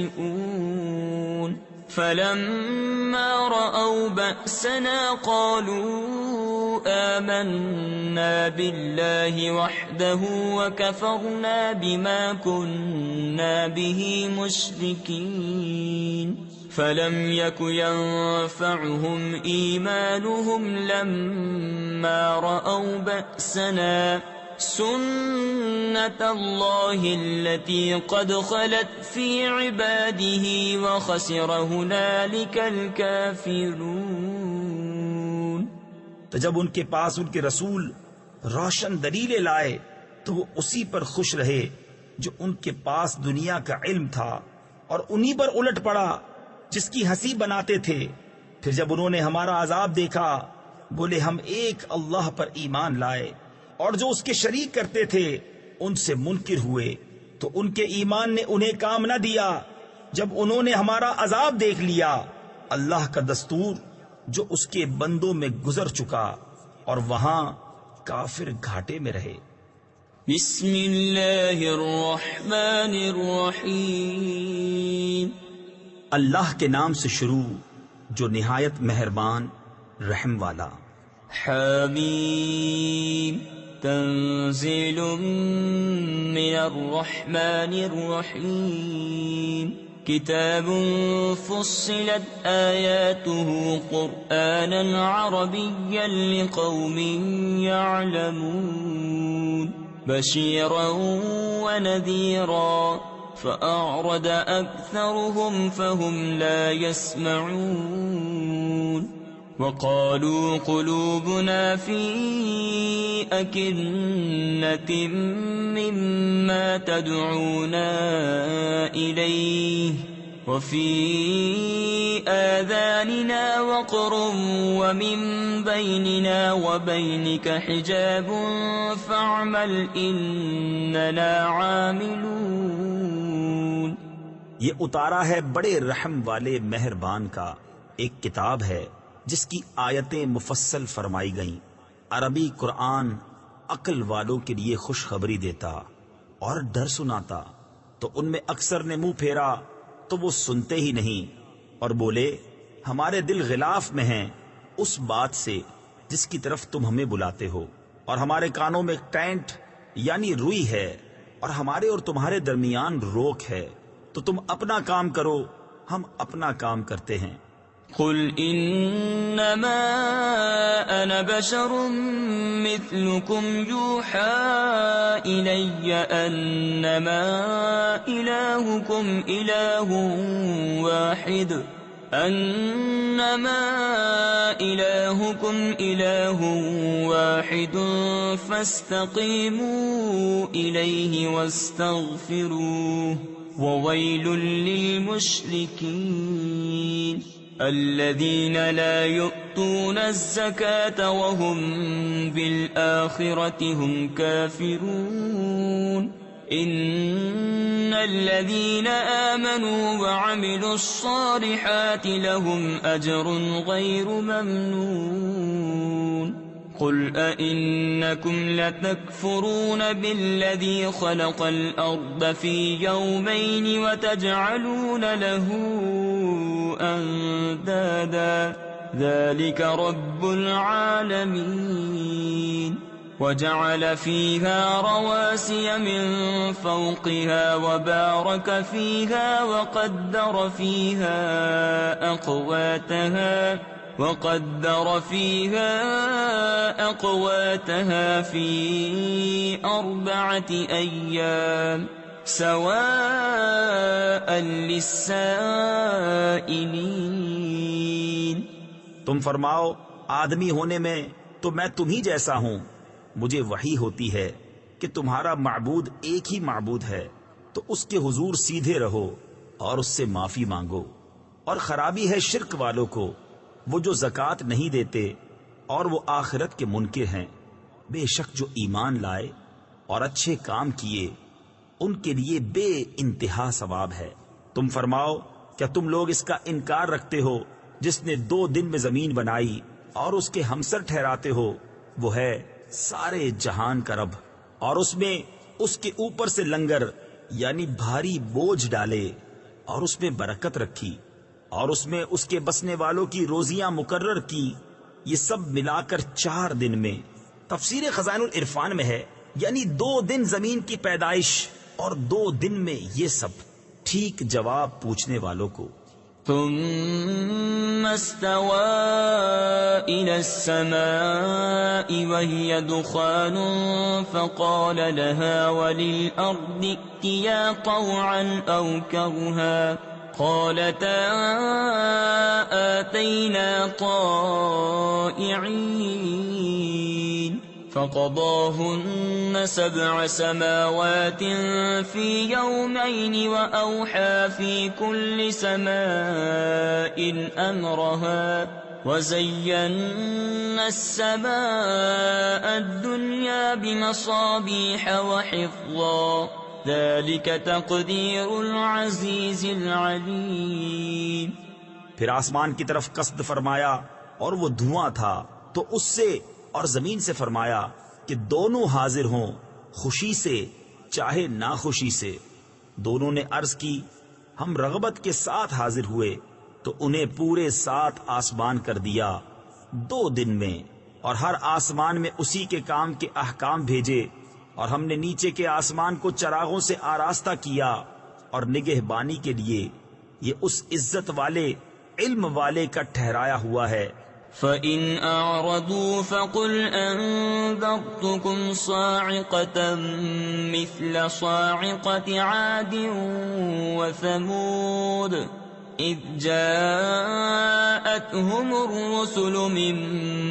يستهزئون فلما رأوا بأسنا قالوا آمنا بالله وحده وكفرنا بما كنا به مشركين فلم يك ينفعهم إيمانهم لما رأوا بأسنا سنة الله التي قد خلت في عباده وخسر هنالك الكافرون.
تو جب ان کے پاس ان کے رسول روشن دلیلیں لائے تو وہ اسی پر خوش رہے جو ان کے پاس دنیا کا علم تھا، اور انہی پر الٹ پڑا جس کی ہنسی بناتے تھے. پھر جب انہوں نے ہمارا عذاب دیکھا بولے ہم ایک اللہ پر ایمان لائے، اور جو اس کے شریک کرتے تھے ان سے منکر ہوئے، تو ان کے ایمان نے انہیں کام نہ دیا جب انہوں نے ہمارا عذاب دیکھ لیا. اللہ کا دستور جو اس کے بندوں میں گزر چکا، اور وہاں کافر گھاٹے میں رہے.
بسم اللہ الرحمن الرحیم.
اللہ کے نام سے شروع جو نہایت مہربان رحم والا.
حمیم تنزیل من الرحمن الرحیم. کتاب فصلت آیاته قرآنا عربیا لقوم یعلمون بشیرا ونذیرا فأعرض أكثرهم فهم لا يسمعون وقالوا قلوبنا في أكنة مما تدعونا إليه وفي آذاننا وقر ومن بيننا وبينك حجاب فاعمل إننا عاملون.
یہ اتارا ہے بڑے رحم والے مہربان کا ایک کتاب ہے جس کی آیتیں مفصل فرمائی گئیں. عربی قرآن عقل والوں کے لیے خوشخبری دیتا اور ڈر سناتا، تو ان میں اکثر نے منہ پھیرا تو وہ سنتے ہی نہیں، اور بولے ہمارے دل غلاف میں ہیں اس بات سے جس کی طرف تم ہمیں بلاتے ہو، اور ہمارے کانوں میں ٹینٹ یعنی روئی ہے، اور ہمارے اور تمہارے درمیان روک ہے، تو تم اپنا کام کرو ہم اپنا کام کرتے ہیں.
قل انما انا بشر مثلكم يوحى الي انما الهكم اله واحد فاستقيموا اليه واستغفروه وويل للمشركين الذين لا يؤتون الزكاة وهم بالآخرة هم كافرون إن الذين آمنوا وعملوا الصالحات لهم أجر غير ممنون قل أئنكم لتكفرون بالذي خلق الأرض في يومين وتجعلون له أندادا ذلك رب العالمين وجعل فيها رواسي من فوقها وبارك فيها وقدر فيها أقواتها في 4 أيام سواء للسائلين.
تم فرماؤ آدمی ہونے میں تو میں تم ہی جیسا ہوں. مجھے وحی ہوتی ہے کہ تمہارا معبود ایک ہی معبود ہے، تو اس کے حضور سیدھے رہو اور اس سے معافی مانگو. اور خرابی ہے شرک والوں کو، وہ جو زکوٰۃ نہیں دیتے اور وہ آخرت کے منکر ہیں. بے شک جو ایمان لائے اور اچھے کام کیے ان کے لیے بے انتہا ثواب ہے. تم فرماؤ کیا تم لوگ اس کا انکار رکھتے ہو جس نے 2 دن میں زمین بنائی اور اس کے ہمسر ٹھہراتے ہو؟ وہ ہے سارے جہان کا رب، اور اس میں اس کے اوپر سے لنگر یعنی بھاری بوجھ ڈالے اور اس میں برکت رکھی اور اس میں اس کے بسنے والوں کی روزیاں مقرر کی. یہ سب ملا کر 4 دن میں. تفسیر خزائن العرفان میں ہے یعنی 2 دن زمین کی پیدائش اور 2 دن میں یہ سب. ٹھیک جواب پوچھنے والوں کو.
ثم استوى إلى السماء وهي دخان فقال لها وللأرض ائتيا طوعا أو كرها قالتا آتينا طائعين فقضاهن 7 سماوات في يومين وأوحى في كل سماء أمرها وزينا السماء الدنيا بمصابيح وحفظا ذلك تقدير العزيز العليم.
پھر آسمان کی طرف قصد فرمایا اور وہ دھواں تھا، تو اس سے اور زمین سے فرمایا کہ دونوں حاضر ہوں، خوشی سے چاہے ناخوشی سے. دونوں نے عرض کی ہم رغبت کے ساتھ حاضر ہوئے، تو انہیں پورے 7 آسمان کر دیا 2 دن میں، اور ہر آسمان میں اسی کے کام کے احکام بھیجے. اور ہم نے نیچے کے آسمان کو چراغوں سے آراستہ کیا اور نگہبانی کے لیے یہ اس عزت والے علم والے کا ٹھہرایا ہوا ہے.
فَإِنْ أَعْرَضُوا فَقُلْ أَنذَرْتُكُمْ صَاعِقَةً مِثْلَ صَاعِقَةِ عَادٍ وَثَمُودَ إِذْ جَاءَتْهُمُ الرُّسُلُ مِنْ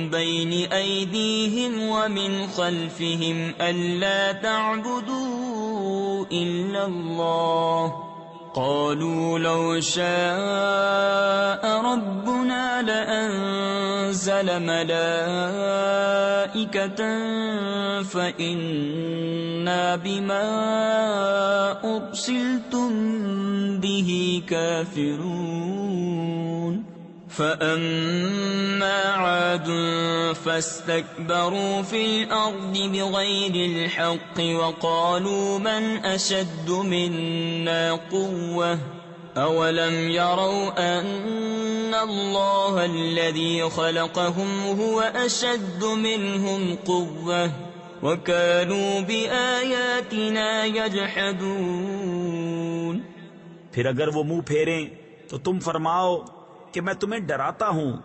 بَيْنِ أَيْدِيهِمْ وَمِنْ خَلْفِهِمْ أَلَّا تَعْبُدُوا إِلَّا اللَّهَ قالوا لو شاء ربنا لأنزل ملائكة فإنا بما أرسلتم به كافرون. فأما عاد فاستكبروا في الأرض بغير الحق وقالوا من أشد منا قوة أولم يروا أن الله الذي خلقهم هو أشد منهم قوة وكانوا بآياتنا يجحدون.
پھر اگر وہ منہ پھیریں تو تم فرماؤ کہ میں تمہیں ڈراتا ہوں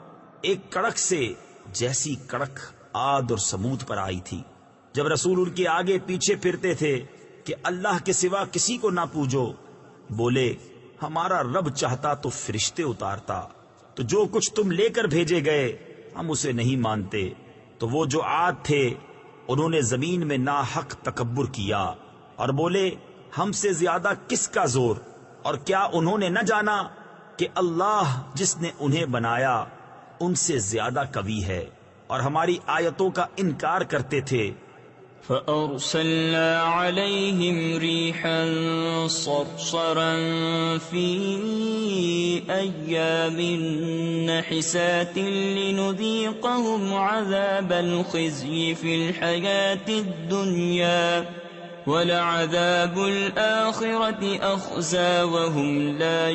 ایک کڑک سے جیسی کڑک عاد اور سمود پر آئی تھی، جب رسول ان کے آگے پیچھے پھرتے تھے کہ اللہ کے سوا کسی کو نہ پوجو، بولے ہمارا رب چاہتا تو فرشتے اتارتا، تو جو کچھ تم لے کر بھیجے گئے ہم اسے نہیں مانتے۔ تو وہ جو عاد تھے انہوں نے زمین میں ناحق تکبر کیا اور بولے ہم سے زیادہ کس کا زور، اور کیا انہوں نے نہ جانا کہ اللہ جس نے انہیں بنایا ان سے زیادہ قوی ہے، اور ہماری آیتوں کا انکار کرتے تھے۔
فأرسلنا عليهم ريحا صرصرا في أيام نحسات لنذيقهم عذاب الخزي في الحياة الدنيا ولعذاب الآخرة أخزى وهم لا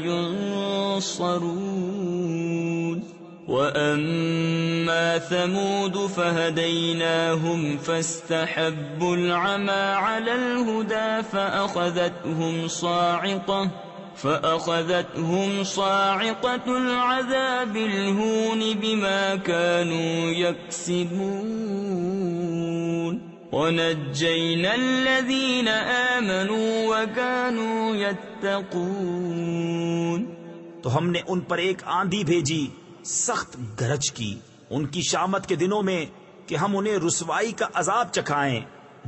ينصرون وأما ثمود فهديناهم فاستحبوا العمى على الهدى فأخذتهم صاعقة العذاب الهون بما كانوا يكسبون ونجينا الذين آمنوا وكانوا يتقون۔
تو ہم نے ان پر ایک آندھی بھیجی سخت گرج کی ان کی شامت کے دنوں میں کہ ہم انہیں رسوائی کا عذاب چکھائیں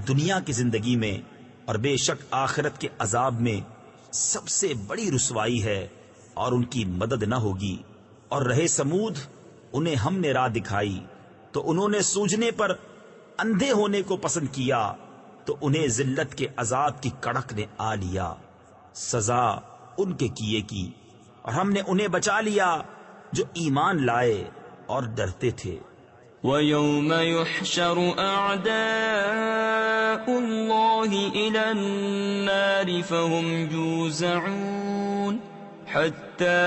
دنیا کی زندگی میں، اور بے شک آخرت کے عذاب میں سب سے بڑی رسوائی ہے اور ان کی مدد نہ ہوگی۔ اور رہے سمود انہیں ہم نے راہ دکھائی تو انہوں نے سوجنے پر اندھے ہونے کو پسند کیا، تو انہیں ذلت کے عذاب کی کڑک نے آ لیا، سزا ان کے کیے کی، اور ہم نے انہیں بچا لیا جو ایمان لائے اور ڈرتے تھے۔
وَيَوْمَ يُحْشَرُ أَعْدَاءُ اللَّهِ إِلَى النَّارِ فَهُمْ يُوزَعُونَ حَتَّى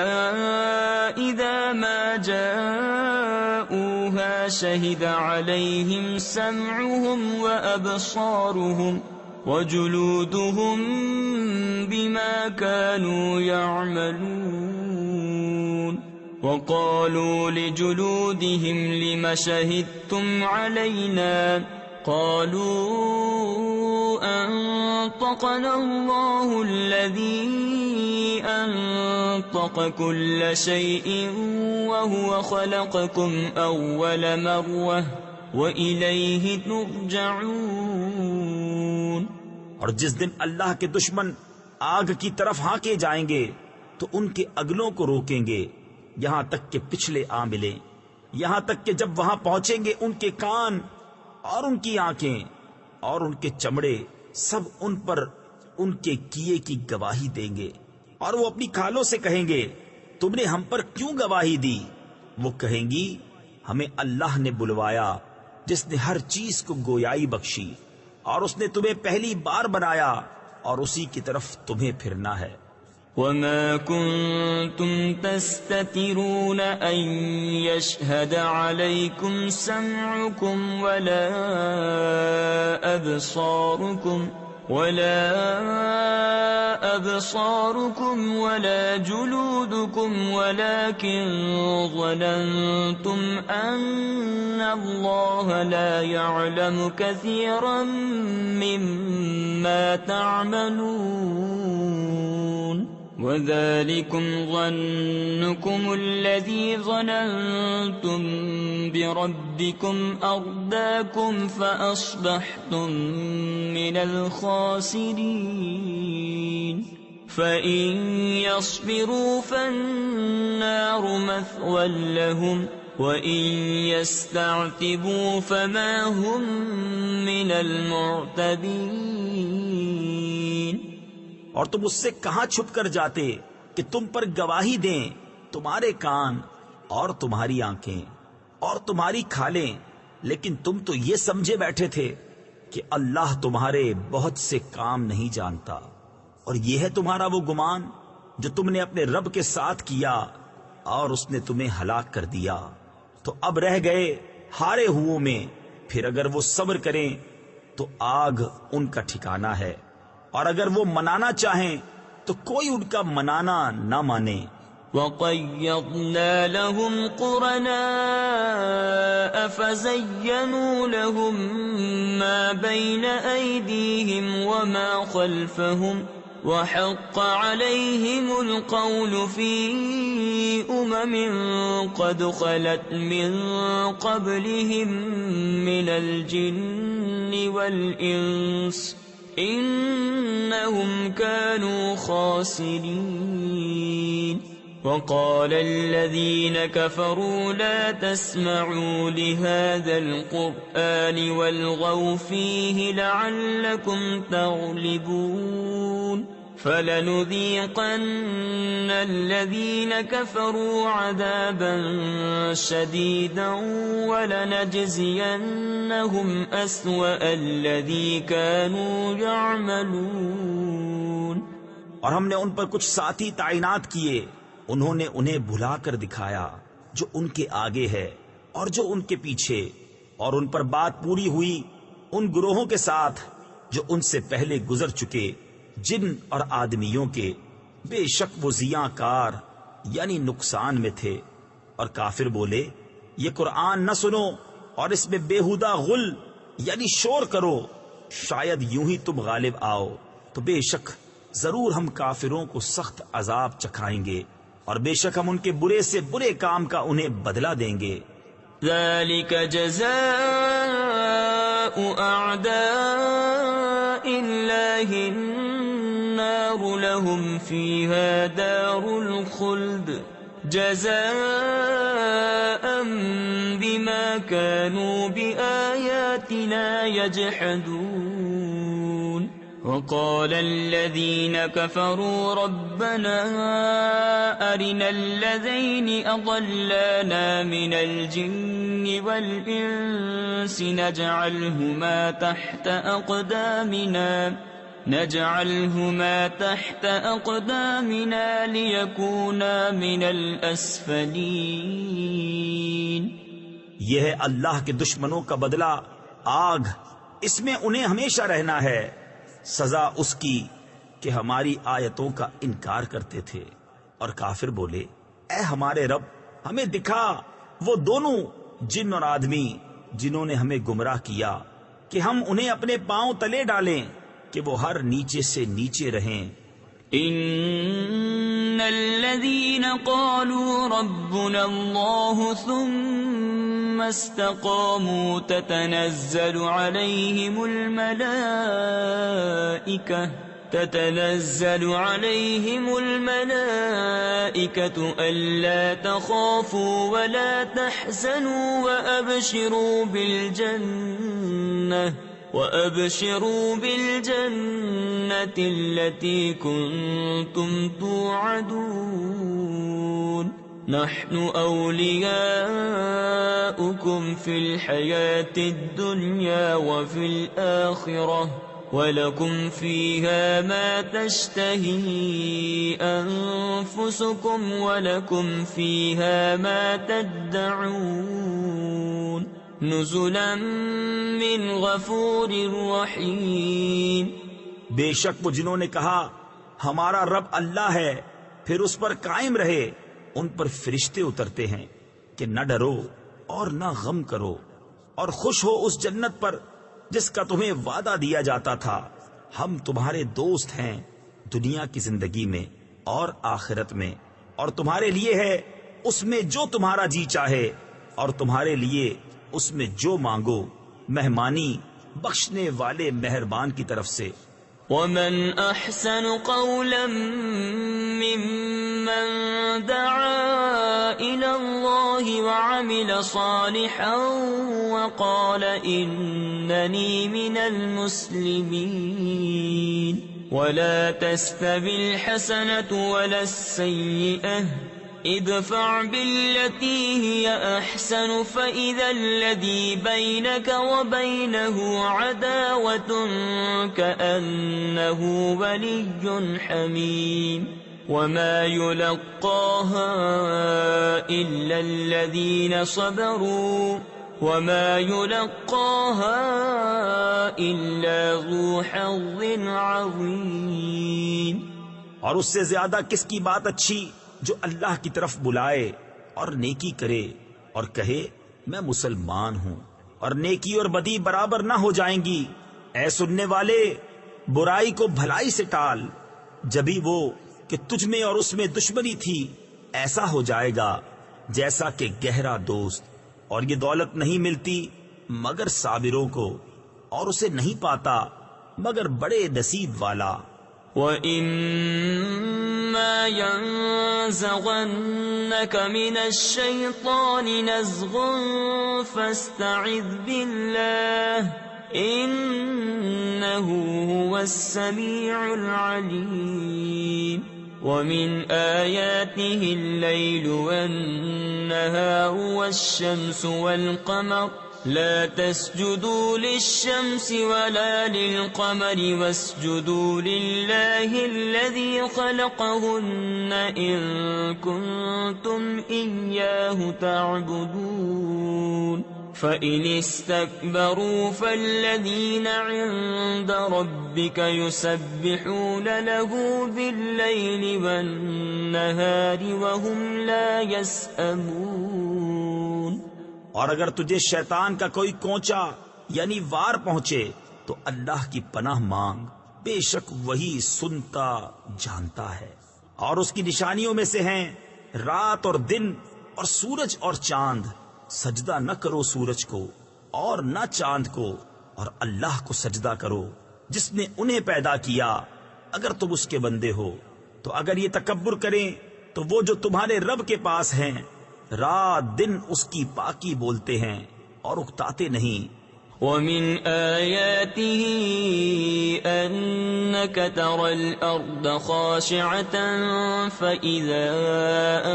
إِذَا مَا جَاءُوهَا شَهِدَ عَلَيْهِمْ سَمْعُهُمْ وَأَبْصَارُهُمْ وَجُلُودُهُمْ بِمَا كَانُوا يَعْمَلُونَ وَقَالُوا لِجُلُودِهِمْ لِمَ شَهِدتُّمْ عَلَيْنَا قَالُوا أَنطَقَنَا اللَّهُ الَّذِي أَنطَقَ كُلَّ شَيْءٍ وَهُوَ خَلَقَكُمْ أَوَّلَ مَرَّةٍ وَإِلَيْهِ تُرْجَعُونَ۔
اور جس دن اللہ کے دشمن آگ کی طرف ہانکے جائیں گے تو ان کے اگلوں کو روکیں گے یہاں تک کہ پچھلے آ ملیں، یہاں تک کہ جب وہاں پہنچیں گے ان کے کان اور ان کی آنکھیں اور ان کے چمڑے سب ان پر ان کے کیے کی گواہی دیں گے، اور وہ اپنی کھالوں سے کہیں گے تم نے ہم پر کیوں گواہی دی؟ وہ کہیں گی ہمیں اللہ نے بلوایا جس نے ہر چیز کو گویائی بخشی، اور اس نے تمہیں پہلی بار بنایا اور اسی کی طرف تمہیں پھرنا ہے۔
وَمَا كُنتُمْ تَسْتَتِرُونَ أَن يَشْهَدَ عَلَيْكُمْ سَمْعُكُمْ وَلَا أَبْصَارُكُمْ وَلَا جُلُودُكُمْ وَلَكِنْ ظَنَنْتُمْ أَنَّ اللَّهَ لَا يَعْلَمُ كَثِيرًا مِّمَّا تَعْمَلُونَ وَذَلِكُمْ ظَنُّكُمُ الَّذِي ظَنَنْتُمْ بِرَبِّكُمْ أَرْدَاكُمْ فَأَصْبَحْتُمْ مِنَ الْخَاسِرِينَ فَإِنْ يَصْبِرُوا فَالنَّارُ مَثْوًى لَهُمْ وَإِنْ يَسْتَعْتِبُوا فَمَا هُمْ مِنَ الْمُعْتَبِينَ۔
اور تم اس سے کہاں چھپ کر جاتے کہ تم پر گواہی دیں تمہارے کان اور تمہاری آنکھیں اور تمہاری کھالیں، لیکن تم تو یہ سمجھے بیٹھے تھے کہ اللہ تمہارے بہت سے کام نہیں جانتا، اور یہ ہے تمہارا وہ گمان جو تم نے اپنے رب کے ساتھ کیا اور اس نے تمہیں ہلاک کر دیا۔ تو اب رہ گئے ہارے ہوئوں میں، پھر اگر وہ صبر کریں تو آگ ان کا ٹھکانہ ہے، اور اگر وہ منانا چاہیں تو کوئی ان کا منانا نہ مانے۔
وقيضنا لهم قرناء فزينوا لهم ما بين أيديهم وما خلفهم وحق عليهم القول في قد خلت من قبلهم من الجن والإنس إنهم كانوا خاسرين وقال الذين كفروا لا تسمعوا لهذا القرآن والغوا فيه لعلكم تغلبون فلنذيقن الذين كفروا عذابا شديدا ولنجزينهم أسوأ الذي كانوا يعملون۔
اور ہم نے ان پر کچھ ساتھی تعینات کیے، انہوں نے انہیں بھلا کر دکھایا جو ان کے آگے ہے اور جو ان کے پیچھے، اور ان پر بات پوری ہوئی ان گروہوں کے ساتھ جو ان سے پہلے گزر چکے جن اور آدمیوں کے، بے شک وہ زیاں کار یعنی نقصان میں تھے۔ اور کافر بولے یہ قرآن نہ سنو اور اس میں بےہودہ غل یعنی شور کرو، شاید یوں ہی تم غالب آؤ، تو بے شک ضرور ہم کافروں کو سخت عذاب چکھائیں گے اور بے شک ہم ان کے برے سے برے کام کا انہیں بدلہ دیں گے۔
ذلك جزاء أعداء الله النار لهم فيها دار الخلد جزاء بما كانوا بآياتنا يجحدون۔ وقال الذين كفروا ربنا أرنا الذين أضلانا من الجن والإنس نجعلهما تحت أقدامنا ليكونا من الأسفلين۔
یہ ہے اللہ کے دشمنوں کا بدلہ آگ، اس میں انہیں ہمیشہ رہنا ہے، سزا اس کی کہ ہماری آیتوں کا انکار کرتے تھے۔ اور کافر بولے اے ہمارے رب ہمیں دکھا وہ دونوں جن اور آدمی جنہوں نے ہمیں گمراہ کیا کہ ہم انہیں اپنے پاؤں تلے ڈالیں کہ وہ ہر نیچے سے نیچے رہیں۔
ان الذين قالوا ربنا الله ثم استقاموا تتنزل عليهم الملائكة ألا تخافوا ولا تحزنوا وأبشروا بالجنة التي كنتم توعدون نحن أولياؤكم في الحياة الدنيا وفي الآخرة وَلَكُمْ فِيهَا مَا تَشْتَهِي أَنفُسُكُمْ وَلَكُمْ فِيهَا مَا تَدَّعُونَ نُزُلًا مِّنْ غَفُورٍ رَّحِيمٍ۔
بے شک وہ جنہوں نے کہا ہمارا رب اللہ ہے پھر اس پر قائم رہے، ان پر فرشتے اترتے ہیں کہ نہ ڈرو اور نہ غم کرو اور خوش ہو اس جنت پر جس کا تمہیں وعدہ دیا جاتا تھا۔ ہم تمہارے دوست ہیں دنیا کی زندگی میں اور آخرت میں، اور تمہارے لیے ہے اس میں جو تمہارا جی چاہے اور تمہارے لیے اس میں جو مانگو، مہمانی بخشنے والے مہربان کی طرف سے۔
وَمَنْ أَحْسَنُ قَوْلًا مِّمَّنْ دَعَا إِلَى اللَّهِ وَعَمِلَ صَالِحًا وَقَالَ إِنَّنِي مِنَ الْمُسْلِمِينَ وَلَا تَسْتَوِي الْحَسَنَةُ وَلَا السَّيِّئَةُ ادفع بالتي هي أحسن فإذا الذي بينك وبينه عداوة كأنه ولي حميم وما يلقاها إلا الذين صبروا وما يلقاها إلا ذو حظ عظيم۔
اور اس سے زیادہ کس کی بات اچھی جو اللہ کی طرف بلائے اور نیکی کرے اور کہے میں مسلمان ہوں، اور نیکی اور بدی برابر نہ ہو جائیں گی۔ اے سننے والے، برائی کو بھلائی سے ٹال، جبھی وہ کہ تجھ میں اور اس میں دشمنی تھی ایسا ہو جائے گا جیسا کہ گہرا دوست۔ اور یہ دولت نہیں ملتی مگر صابروں کو، اور اسے نہیں پاتا مگر بڑے نصیب والا۔
وَإِمَّا يَنزَغَنَّكَ مِنَ الشَّيْطَانِ نَزْغٌ فَاسْتَعِذْ بِاللَّهِ إِنَّهُ هُوَ السَّمِيعُ الْعَلِيمُ وَمِنْ آيَاتِهِ اللَّيْلُ وَالنَّهَارُ وَالشَّمْسُ وَالْقَمَرُ لا تسجدوا للشمس ولا للقمر واسجدوا لله الذي خلقهن إن كنتم إياه تعبدون فإن استكبروا فالذين عند ربك يسبحون له بالليل والنهار وهم لا يسأمون۔
اور اگر تجھے شیطان کا کوئی کونچا یعنی وار پہنچے تو اللہ کی پناہ مانگ، بے شک وہی سنتا جانتا ہے۔ اور اس کی نشانیوں میں سے ہیں رات اور دن اور سورج اور چاند۔ سجدہ نہ کرو سورج کو اور نہ چاند کو، اور اللہ کو سجدہ کرو جس نے انہیں پیدا کیا اگر تم اس کے بندے ہو۔ تو اگر یہ تکبر کریں تو وہ جو تمہارے رب کے پاس ہیں رات دن اس کی پاکی بولتے ہیں اور اکتاتے نہیں۔
وَمِنْ آيَاتِهِ أَنَّكَ تَرَى الْأَرْضَ خَاشِعَةً فَإِذَا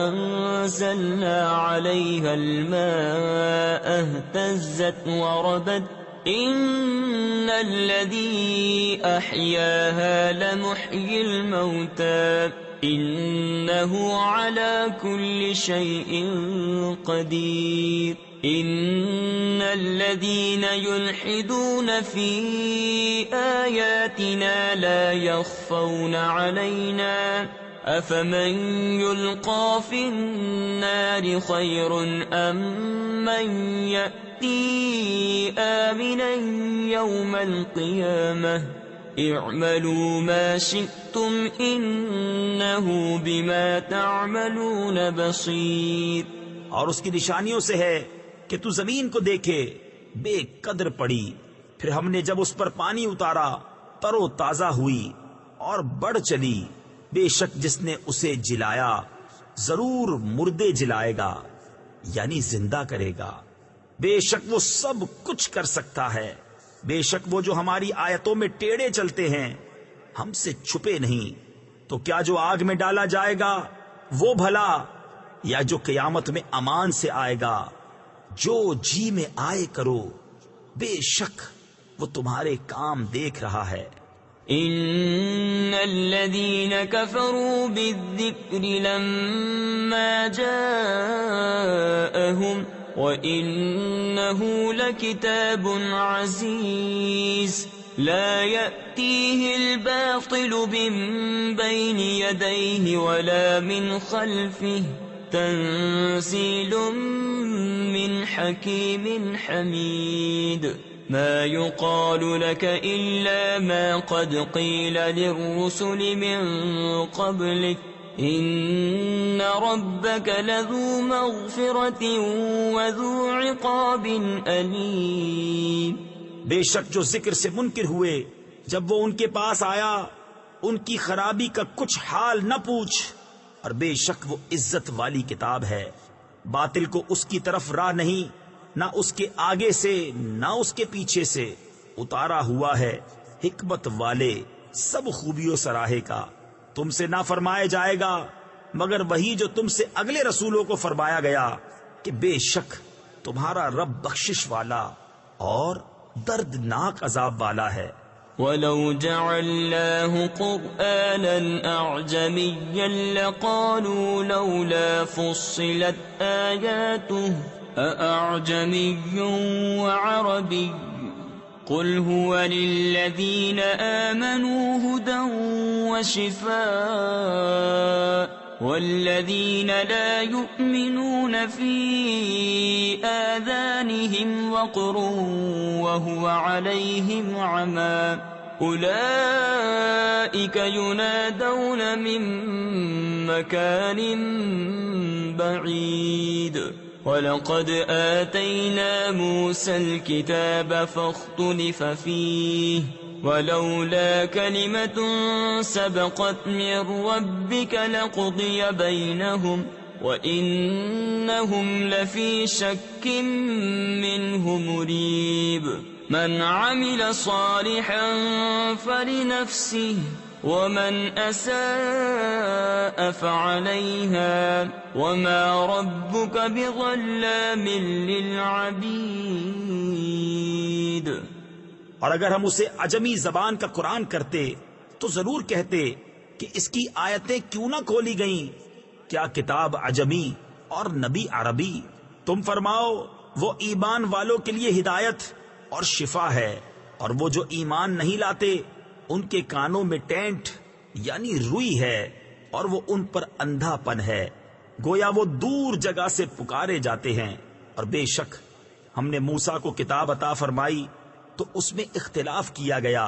أَنزَلْنَا عَلَيْهَا الْمَاءَ اهْتَزَّتْ وَرَبَتْ إِنَّ الَّذِي أَحْيَاهَا لَمُحْيِي الْمَوْتَى إِنَّهُ عَلَى كُلِّ شَيْءٍ قَدِيرٌ إِنَّ الَّذِينَ يُلْحِدُونَ فِي آيَاتِنَا لَا يَخْفَوْنَ عَلَيْنَا أَفَمَن يُلْقَى فِي النَّارِ خَيْرٌ أَم مَّن يَأْتِي آمِنًا يَوْمَ الْقِيَامَةِ اعملوا ما شئتم انہو بما تعملون بصیر۔
اور اس کی نشانیوں سے ہے کہ تو زمین کو دیکھے بے قدر پڑی، پھر ہم نے جب اس پر پانی اتارا تر و تازہ ہوئی اور بڑھ چلی۔ بے شک جس نے اسے جلایا ضرور مردے جلائے گا یعنی زندہ کرے گا۔ بے شک وہ سب کچھ کر سکتا ہے۔ بے شک وہ جو ہماری آیتوں میں ٹیڑے چلتے ہیں ہم سے چھپے نہیں۔ تو کیا جو آگ میں ڈالا جائے گا وہ بھلا، یا جو قیامت میں امان سے آئے گا؟ جو جی میں آئے کرو، بے شک وہ تمہارے کام دیکھ رہا ہے۔
ان الذين كفروا بالذكر لما جاءهم وإنه لكتاب عزيز لا يأتيه الباطل من بين يديه ولا من خلفه تنزيل من حكيم حميد ما يقال لك إلا ما قد قيل للرسل من قبلك إن ربك لذو مغفرة وذو عقاب أليم۔
بے شک جو ذکر سے منکر ہوئے جب وہ ان کے پاس آیا ان کی خرابی کا کچھ حال نہ پوچھ، اور بے شک وہ عزت والی کتاب ہے۔ باطل کو اس کی طرف راہ نہیں، نہ اس کے آگے سے نہ اس کے پیچھے سے، اتارا ہوا ہے حکمت والے سب خوبیوں سراہے کا۔ تم سے نہ فرمایا جائے گا مگر وہی جو تم سے اگلے رسولوں کو فرمایا گیا کہ بے شک تمہارا رب بخشش والا اور دردناک عذاب والا ہے۔
وَلَوْ جَعَلْنَاهُ قُرْآنًا أَعْجَمِيًّا لَقَالُوا لَوْلَا فُصِّلَتْ آيَاتُهُ أَأَعْجَمِيٌّ وَعَرَبِيٌّ قُلْ هُوَ لِلَّذِينَ آمَنُوا هُدًى وَشِفَاءٌ والذين لا يؤمنون في آذانهم وقر وهو عليهم عمى أولئك ينادون من مكان بعيد وَلَقَدْ آتَيْنَا مُوسَى الْكِتَابَ فَاخْتُلِفَ فِيهِ وَلَوْلَا كَلِمَةٌ سَبَقَتْ مِنْ رَبِّكَ لَقُضِيَ بَيْنَهُمْ وَإِنَّهُمْ لَفِي شَكٍّ مِّنْهُ مُرِيبٍ مَنْ عَمِلَ صَالِحًا فَلِنَفْسِهِ وَمَنْ أَسَاءَ فَعَلَيْهَا وَمَا رَبُّكَ بِظَلَّامٍ لِلْعَبِيدِ۔
اور اگر ہم اسے عجمی زبان کا قرآن کرتے تو ضرور کہتے کہ اس کی آیتیں کیوں نہ کھولی گئیں، کیا کتاب عجمی اور نبی عربی؟ تم فرماؤ وہ ایمان والوں کے لیے ہدایت اور شفا ہے، اور وہ جو ایمان نہیں لاتے ان کے کانوں میں ٹینٹ یعنی روئی ہے، اور وہ ان پر اندھا پن ہے، گویا وہ دور جگہ سے پکارے جاتے ہیں۔ اور بے شک ہم نے موسیٰ کو کتاب عطا فرمائی تو اس میں اختلاف کیا گیا،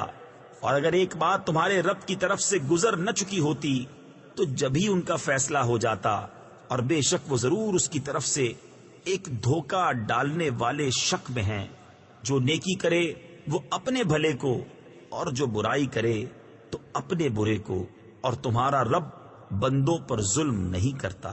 اور اگر ایک بات تمہارے رب کی طرف سے گزر نہ چکی ہوتی تو جبھی ان کا فیصلہ ہو جاتا، اور بے شک وہ ضرور اس کی طرف سے ایک دھوکہ ڈالنے والے شک میں ہیں۔ جو نیکی کرے وہ اپنے بھلے کو، اور جو برائی کرے تو اپنے برے کو، اور تمہارا رب بندوں پر ظلم نہیں کرتا۔